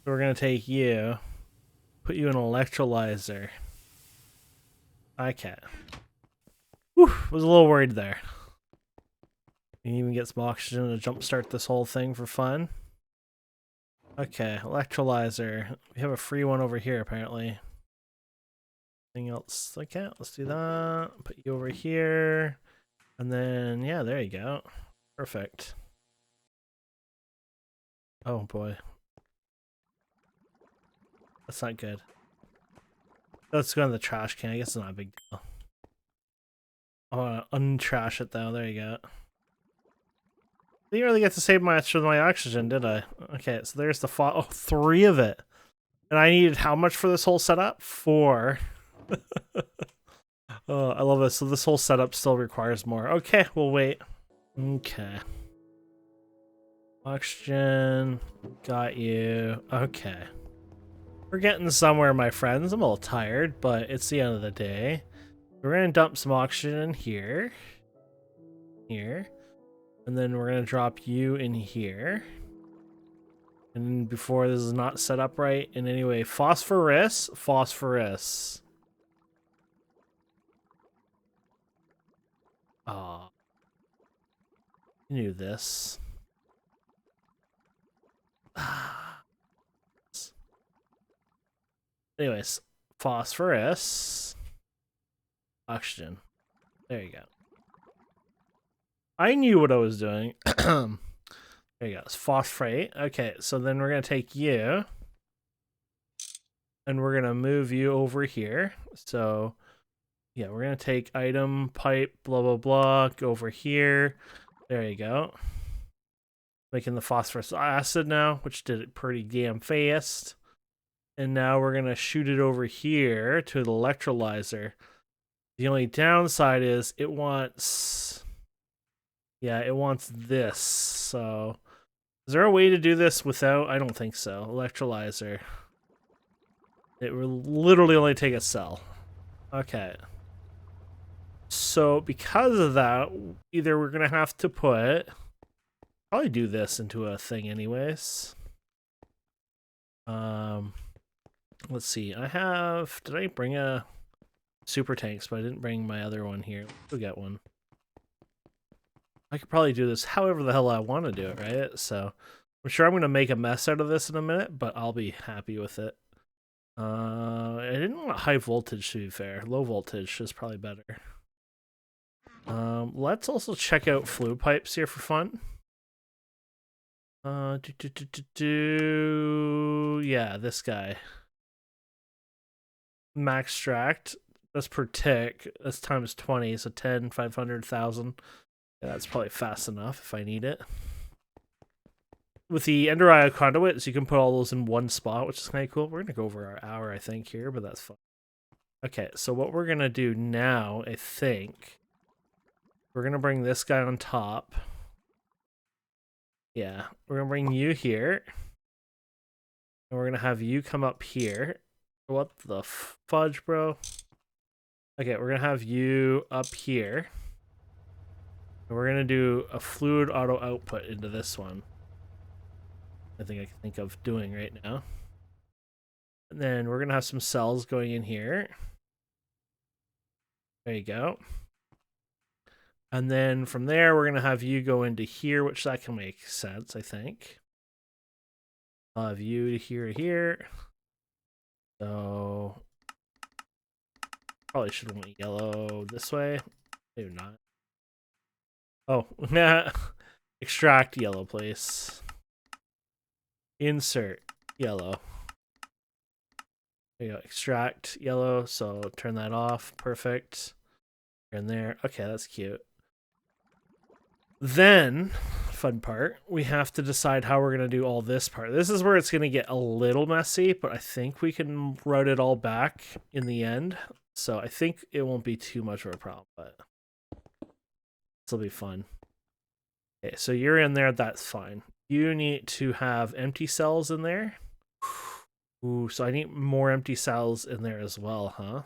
We're going to take you, put you in an electrolyzer. Okay. Whew, was a little worried there. You can even get some oxygen to jumpstart this whole thing for fun. Okay, electrolyzer. We have a free one over here, apparently. Anything else? Okay, let's do that. Put you over here. And then, yeah, there you go. Perfect. Oh, boy. That's not good. Let's go in the trash can. I guess it's not a big deal. I want to untrash it, though. There you go. Didn't really get to save much of my oxygen, did I? Okay, so there's the 3 of it. And I needed how much for this whole setup? 4. Oh, I love this. So this whole setup still requires more. Okay, we'll wait. Okay. Oxygen. Got you. Okay. We're getting somewhere, my friends. I'm a little tired, but it's the end of the day. We're going to dump some oxygen in here. Here. And then we're going to drop you in here. And before this is not set up right in any way. Phosphorus. Phosphorus. Aw. I knew this. Anyways. Phosphorus. Oxygen. There you go. I knew what I was doing. There you go. It's phosphate. Okay, so then we're going to take you. And we're going to move you over here. So, yeah, we're going to take item, pipe, blah, blah, blah. Go over here. There you go. Making the phosphorus acid now, which did it pretty damn fast. And now we're going to shoot it over here to the electrolyzer. The only downside is it wants... Yeah, it wants this, so... Is there a way to do this without? I don't think so. Electrolyzer. It will literally only take a cell. Okay. So, because of that, either we're going to have to put... Probably do this into a thing anyways. Let's see. I have... Did I bring a... Super tanks, but I didn't bring my other one here. Let's go get one. I could probably do this however the hell I want to do it, right? So I'm sure I'm going to make a mess out of this in a minute, but I'll be happy with it. I didn't want high voltage, to be fair. Low voltage is probably better. Let's also check out fluid pipes here for fun. Yeah, this guy. Max extract. That's per tick. That's times 20, so 10, 500, 1,000. Yeah, that's probably fast enough if I need it. With the Ender Eye conduits, you can put all those in one spot, which is kind of cool. We're going to go over our hour, I think, here, but that's fine. Okay, so what we're going to do now, I think, We're going to bring this guy on top. Yeah, we're going to bring you here. And we're going to have you come up here. What the fudge, bro? Okay, we're going to have you up here. And we're going to do a fluid auto output into this one. I think I can think of doing right now. And then we're going to have some cells going in here. There you go. And then from there, we're going to have you go into here, which that can make sense, I think. I'll have you to here. So probably should have went yellow this way. Maybe not. Oh, nah. Extract yellow, please. Insert yellow. There you go. Extract yellow. So turn that off. Perfect. In there. Okay, that's cute. Then, fun part, we have to decide how we're going to do all this part. This is where it's going to get a little messy, but I think we can route it all back in the end. So I think it won't be too much of a problem, but this will be fun. Okay, so you're in there, that's fine. You need to have empty cells in there. Ooh, so I need more empty cells in there as well, huh?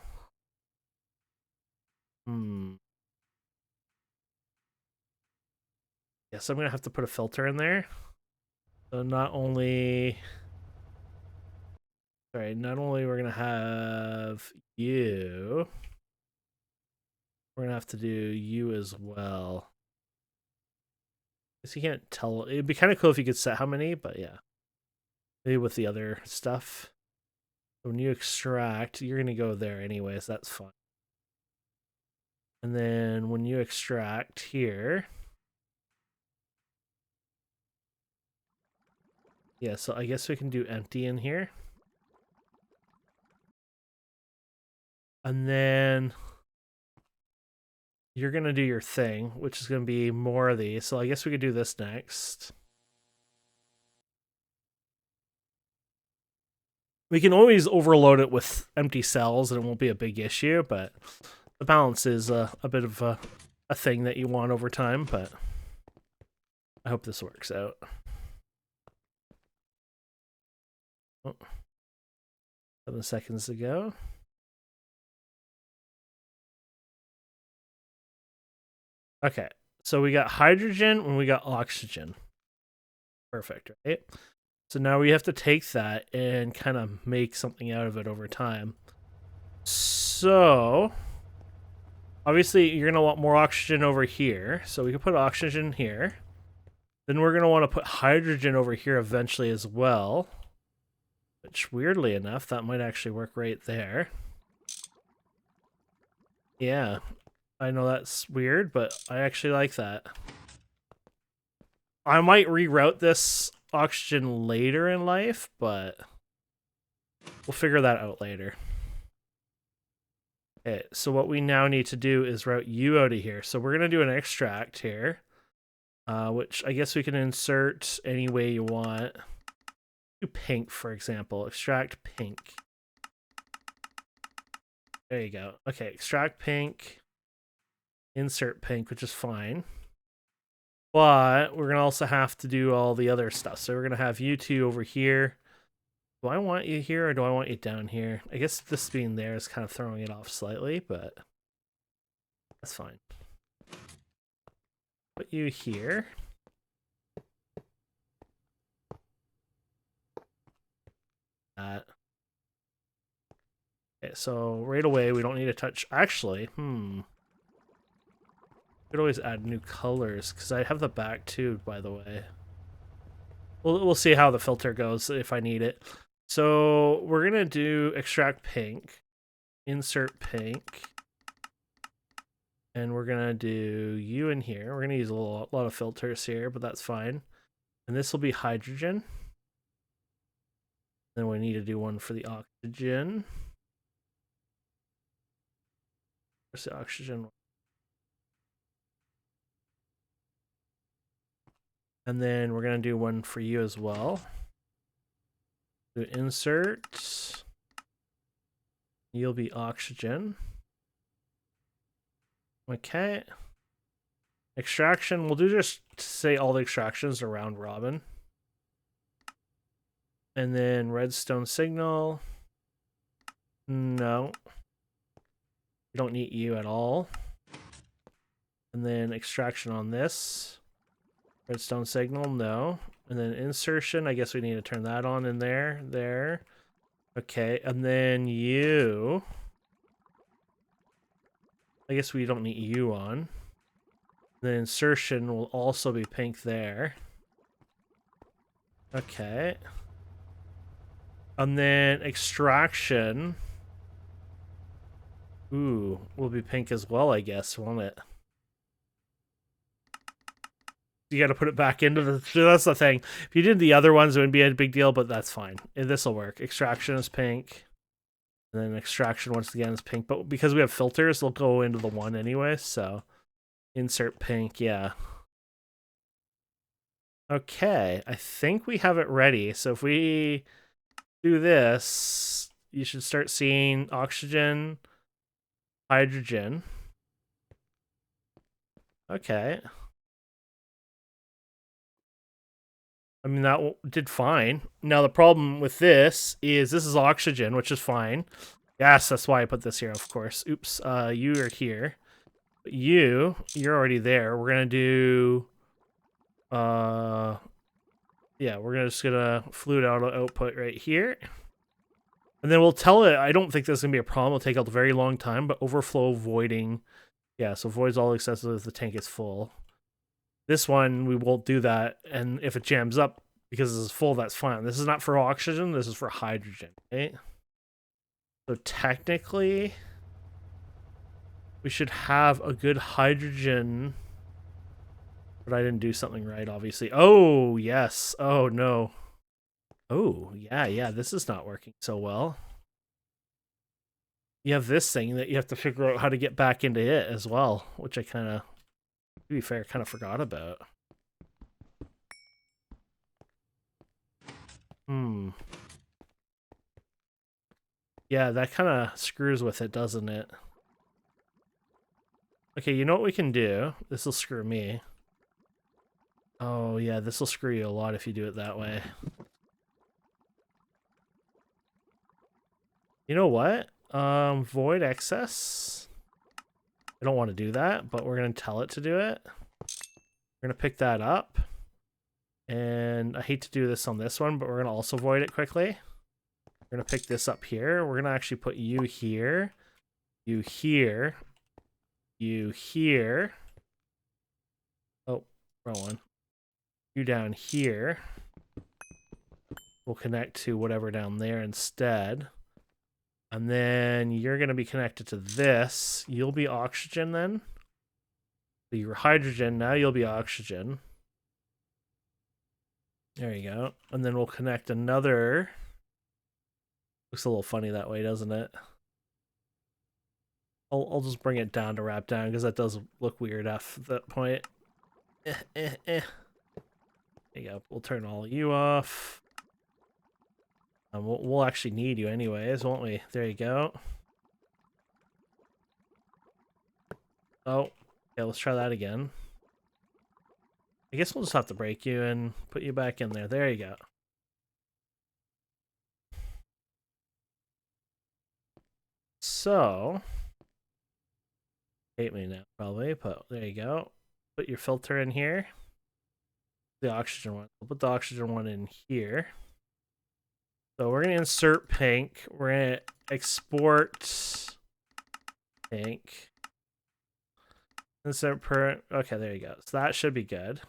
Guess I'm gonna have to put a filter in there. So not only we're gonna have you, we're gonna have to do you as well. Guess you can't tell. It'd be kind of cool if you could set how many, but yeah. Maybe with the other stuff. When you extract, you're gonna go there anyways, that's fine. And then when you extract here, yeah, so I guess we can do empty in here. And then you're going to do your thing, which is going to be more of these. So I guess we could do this next. We can always overload it with empty cells and it won't be a big issue, but the balance is a bit of a thing that you want over time, but I hope this works out. Oh, 7 seconds to go. Okay, so we got hydrogen and we got oxygen. Perfect, right? So now we have to take that and kind of make something out of it over time. So obviously you're going to want more oxygen over here. So we can put oxygen here. Then we're going to want to put hydrogen over here eventually as well. Which weirdly enough, that might actually work right there. Yeah, I know that's weird, but I actually like that. I might reroute this oxygen later in life, but we'll figure that out later. Okay, so what we now need to do is route you out of here. So we're going to do an extract here, which I guess we can insert any way you want. Do pink, for example. Extract pink. There you go. Okay, extract pink. Insert pink, which is fine. But we're going to also have to do all the other stuff. So we're going to have you two over here. Do I want you here or do I want you down here? I guess this being there is kind of throwing it off slightly, but that's fine. Put you here. Okay, so right away we don't need to touch. Actually, could always add new colors because I have the back too, by the way. We'll see how the filter goes if I need it. So we're gonna do extract pink, insert pink, and we're gonna do you in here. We're gonna use a lot of filters here, but that's fine. And this will be hydrogen. Then we need to do one for the oxygen. Where's the oxygen? And then we're gonna do one for you as well. Do insert. You'll be oxygen. Okay. Extraction, we'll do just say all the extractions around robin. And then redstone signal. No. We don't need you at all. And then extraction on this. Redstone signal, no. And then insertion, I guess we need to turn that on in there. There. Okay, and then you. I guess we don't need you on. The insertion will also be pink there. Okay. And then extraction. Ooh, will be pink as well, I guess, won't it? You got to put it back into the... That's the thing. If you did the other ones, it wouldn't be a big deal, but that's fine. This will work. Extraction is pink. And then extraction, once again, is pink. But because we have filters, they'll go into the one anyway, so... Insert pink, yeah. Okay, I think we have it ready. So if we do this, you should start seeing oxygen, hydrogen. Okay. I mean, that did fine. Now, the problem with this is oxygen, which is fine. Yes, that's why I put this here, of course. Oops, you are here. But you're already there. We're going to do... yeah, we're just gonna fluid output right here. And then we'll tell it, I don't think there's gonna be a problem. It'll take a very long time, but overflow voiding. Yeah, so voids all excessive if the tank is full. This one, we won't do that. And if it jams up because this is full, that's fine. This is not for oxygen, this is for hydrogen, right? So technically, we should have a good hydrogen. But I didn't do something right, obviously. Oh, yes. Oh, no. Oh, yeah, this is not working so well. You have this thing that you have to figure out how to get back into it as well, which I kind of, to be fair, kind of forgot about. Yeah, that kind of screws with it, doesn't it? Okay, you know what we can do? This will screw me. Oh, yeah, this will screw you a lot if you do it that way. You know what? Void excess. I don't want to do that, but we're going to tell it to do it. We're going to pick that up. And I hate to do this on this one, but we're going to also void it quickly. We're going to pick this up here. We're going to actually put you here. You here. You here. Oh, wrong one. You down here. We'll connect to whatever down there instead. And then you're going to be connected to this. You'll be oxygen then. So you're hydrogen. Now you'll be oxygen. There you go. And then we'll connect another. Looks a little funny that way, doesn't it? I'll just bring it down to wrap down because that does look weird at that point. There you go. We'll turn all you off. We'll actually need you anyways, won't we? There you go. Oh, okay, let's try that again. I guess we'll just have to break you and put you back in there. There you go. So, hate me now, probably, but there you go. Put your filter in here. The oxygen one. We'll put the oxygen one in here. So we're going to insert pink. We're going to export pink. Insert per. Okay, there you go. So that should be good.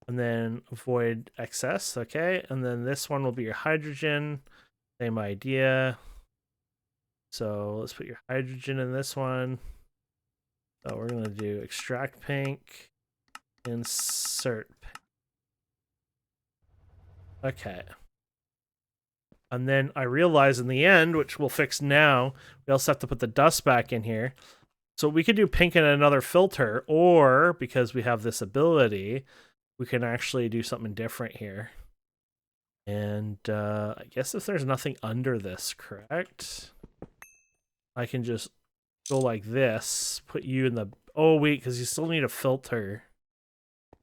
And then avoid excess. Okay. And then this one will be your hydrogen. Same idea. So let's put your hydrogen in this one. So we're going to do extract pink. Insert pink. Okay. And then I realize in the end, which we'll fix now, we also have to put the dust back in here. So we could do pink in another filter, or because we have this ability, we can actually do something different here. And I guess if there's nothing under this, correct? I can just go like this, put you in the Oh, wait, because you still need a filter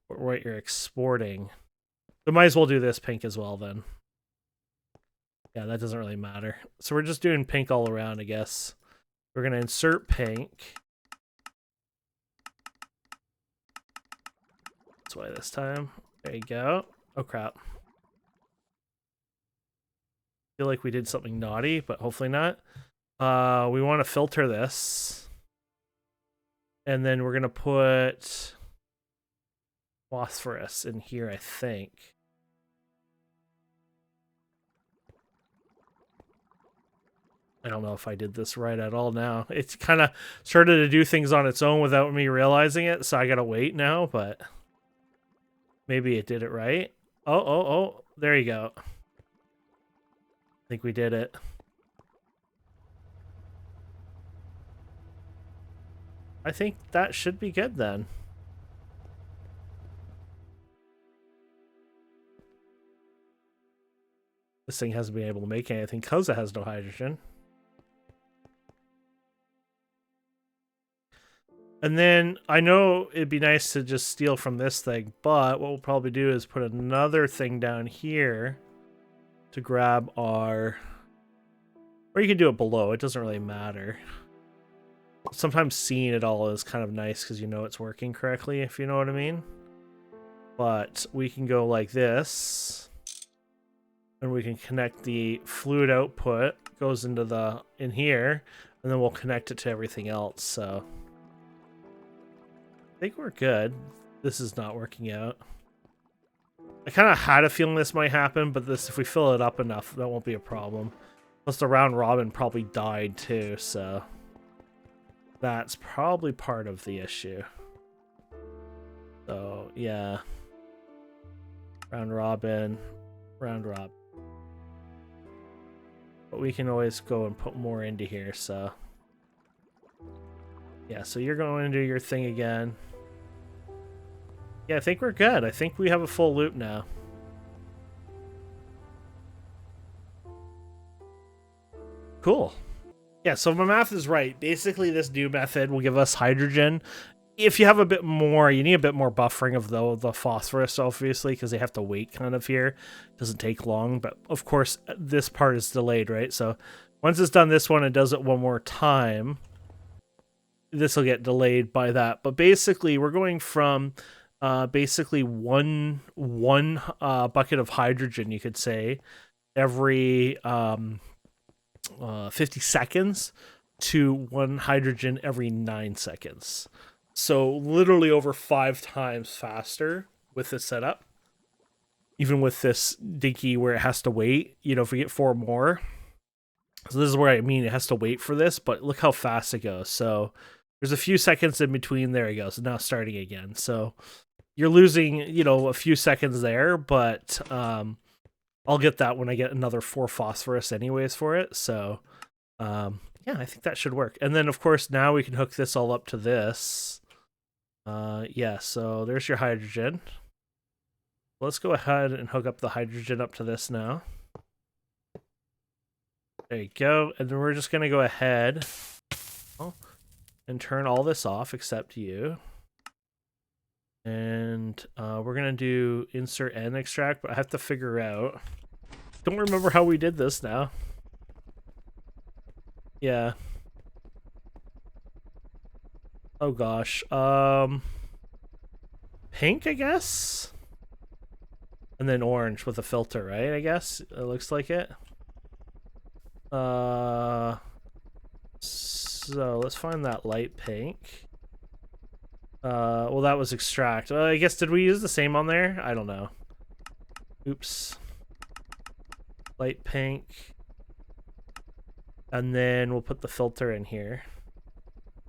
for what you're exporting. We might as well do this pink as well, then. Yeah, that doesn't really matter. So we're just doing pink all around, I guess. We're going to insert pink. That's why this time. There you go. Oh, crap. Feel like we did something naughty, but hopefully not. We want to filter this. And then we're going to put phosphorus in here, I think. I don't know if I did this right at all now. It's kind of started to do things on its own without me realizing it, so I gotta wait now, but maybe it did it right. Oh, there you go. I think we did it. I think that should be good then. This thing hasn't been able to make anything because it has no hydrogen. And then I know it'd be nice to just steal from this thing, but what we'll probably do is put another thing down here to grab our... Or you can do it below, it doesn't really matter. Sometimes seeing it all is kind of nice because you know it's working correctly, if you know what I mean. But we can go like this. And we can connect the fluid output, goes into in here, and then we'll connect it to everything else, so... I think we're good. This is not working out. I kind of had a feeling this might happen, but if we fill it up enough, that won't be a problem. Plus the round robin probably died too, so that's probably part of the issue. So yeah, round robin. But we can always go and put more into here, so yeah. So you're going to do your thing again. Yeah, I think we're good. I think we have a full loop now. Cool. Yeah, so my math is right. Basically, this new method will give us hydrogen. If you have a bit more, you need a bit more buffering of the phosphorus, obviously, because they have to wait kind of here. It doesn't take long, but of course, this part is delayed, right? So once it's done this one, it does it one more time. This will get delayed by that. But basically, we're going from... basically one bucket of hydrogen, you could say, every 50 seconds to one hydrogen every 9 seconds. So literally over 5 times faster with this setup. Even with this dinky where it has to wait, you know, if we get 4 more. So this is where I mean it has to wait for this, but look how fast it goes. So there's a few seconds in between. There you go. So now starting again. So you're losing, you know, a few seconds there, but I'll get that when I get another 4 phosphorus anyways for it. So yeah, I think that should work. And then of course now we can hook this all up to this. Yeah, so there's your hydrogen. Let's go ahead and hook up the hydrogen up to this now. There you go. And then we're just going to go ahead and turn all this off except you. And we're going to do insert and extract, but I have to figure out. Don't remember how we did this now. Yeah. Oh gosh. Pink, I guess? And then orange with a filter, right? I guess it looks like it. So let's find that light pink. Well, that was extract. I guess, did we use the same on there? I don't know. Oops. Light pink. And then we'll put the filter in here.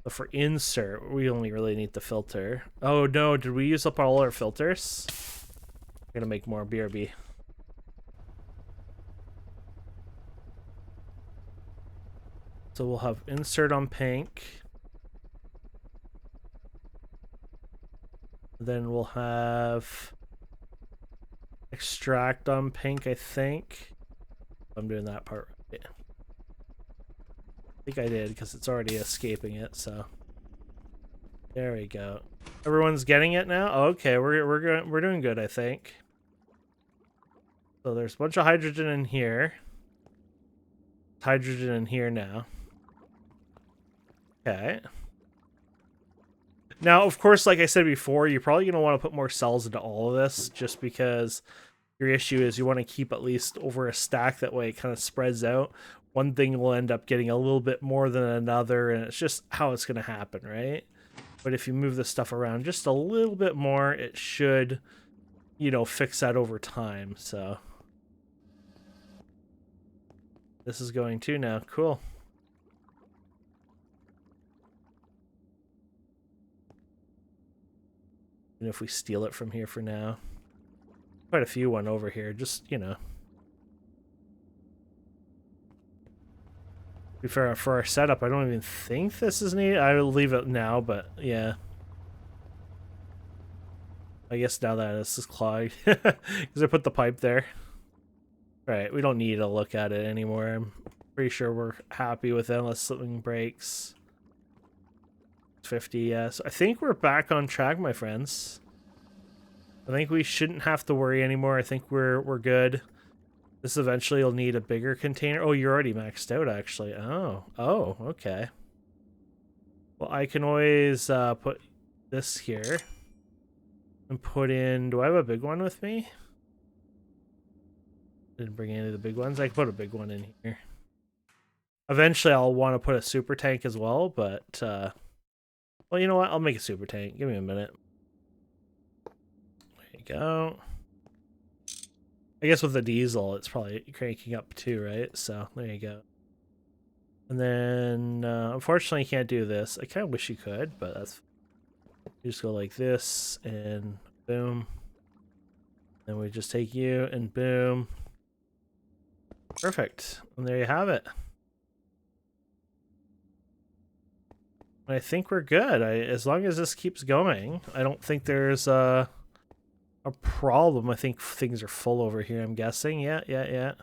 But for insert, we only really need the filter. Oh no, did we use up all our filters? I'm gonna make more BRB. So we'll have insert on pink. Then we'll have extract on pink, I think. I'm doing that part right. I think I did because it's already escaping it, so. There we go. Everyone's getting it now? Okay, we're doing good, I think. So there's a bunch of hydrogen in here. Hydrogen in here now. Okay. Now, of course, like I said before, you're probably going to want to put more cells into all of this just because your issue is you want to keep at least over a stack. That way it kind of spreads out. One thing will end up getting a little bit more than another, and it's just how it's going to happen, right? But if you move this stuff around just a little bit more, it should, you know, fix that over time. So this is going to now. Cool. And if we steal it from here for now. Quite a few went over here, just, you know. For our setup, I don't even think this is needed. I will leave it now, but yeah. I guess now that this is clogged. Because I put the pipe there. Right, we don't need to look at it anymore. I'm pretty sure we're happy with it unless something breaks. 50, yes. I think we're back on track, my friends. I think we shouldn't have to worry anymore. I think we're good. This eventually will need a bigger container. Oh, you're already maxed out, actually. Oh, okay. Well, I can always put this here and put in. Do I have a big one with me? Didn't bring any of the big ones. I can put a big one in here. Eventually, I'll want to put a super tank as well, but well, you know what? I'll make a super tank. Give me a minute. There you go. I guess with the diesel, it's probably cranking up too, right? So there you go. And then, unfortunately, you can't do this. I kind of wish you could, but that's. You just go like this, and boom. Then we just take you, and boom. Perfect. And there you have it. I think we're good. As long as this keeps going, I don't think there's a problem. I think things are full over here, I'm guessing. Yeah.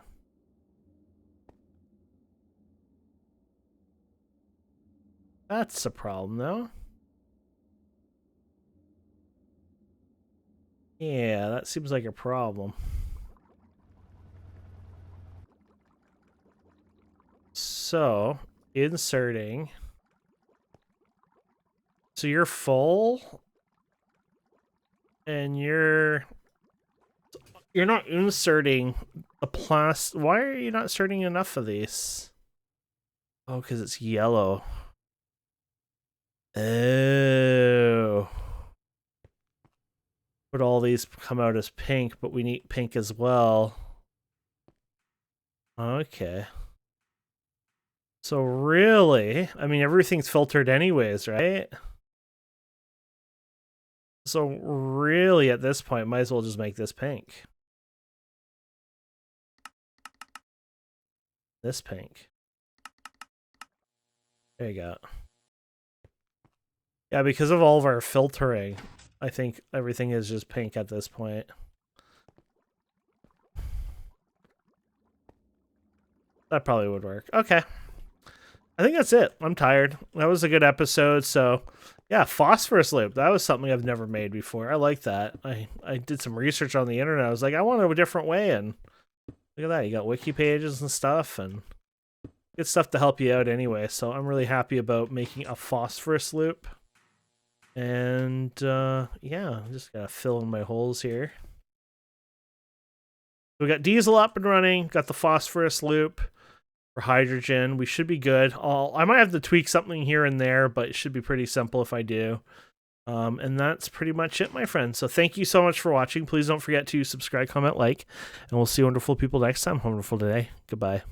That's a problem, though. Yeah, that seems like a problem. So, inserting. So you're full. And you're not inserting a plastic. Why are you not inserting enough of these? Oh, because it's yellow. Oh. But all these come out as pink, but we need pink as well. Okay. So really, I mean, everything's filtered anyways, right? So really, at this point, might as well just make this pink. This pink. There you go. Yeah, because of all of our filtering, I think everything is just pink at this point. That probably would work. Okay. I think that's it. I'm tired. That was a good episode, so yeah, phosphorus loop. That was something I've never made before. I like that. I did some research on the internet. I was like, I want a different way, and look at that. You got wiki pages and stuff, and good stuff to help you out anyway. So I'm really happy about making a phosphorus loop. And yeah, I'm just gotta fill in my holes here. We got diesel up and running, got the phosphorus loop for hydrogen. We should be good. I might have to tweak something here and there, but it should be pretty simple if I do. And that's pretty much it, my friends. So thank you so much for watching. Please don't forget to subscribe, comment, like, and we'll see wonderful people next time. Have a wonderful day. Goodbye.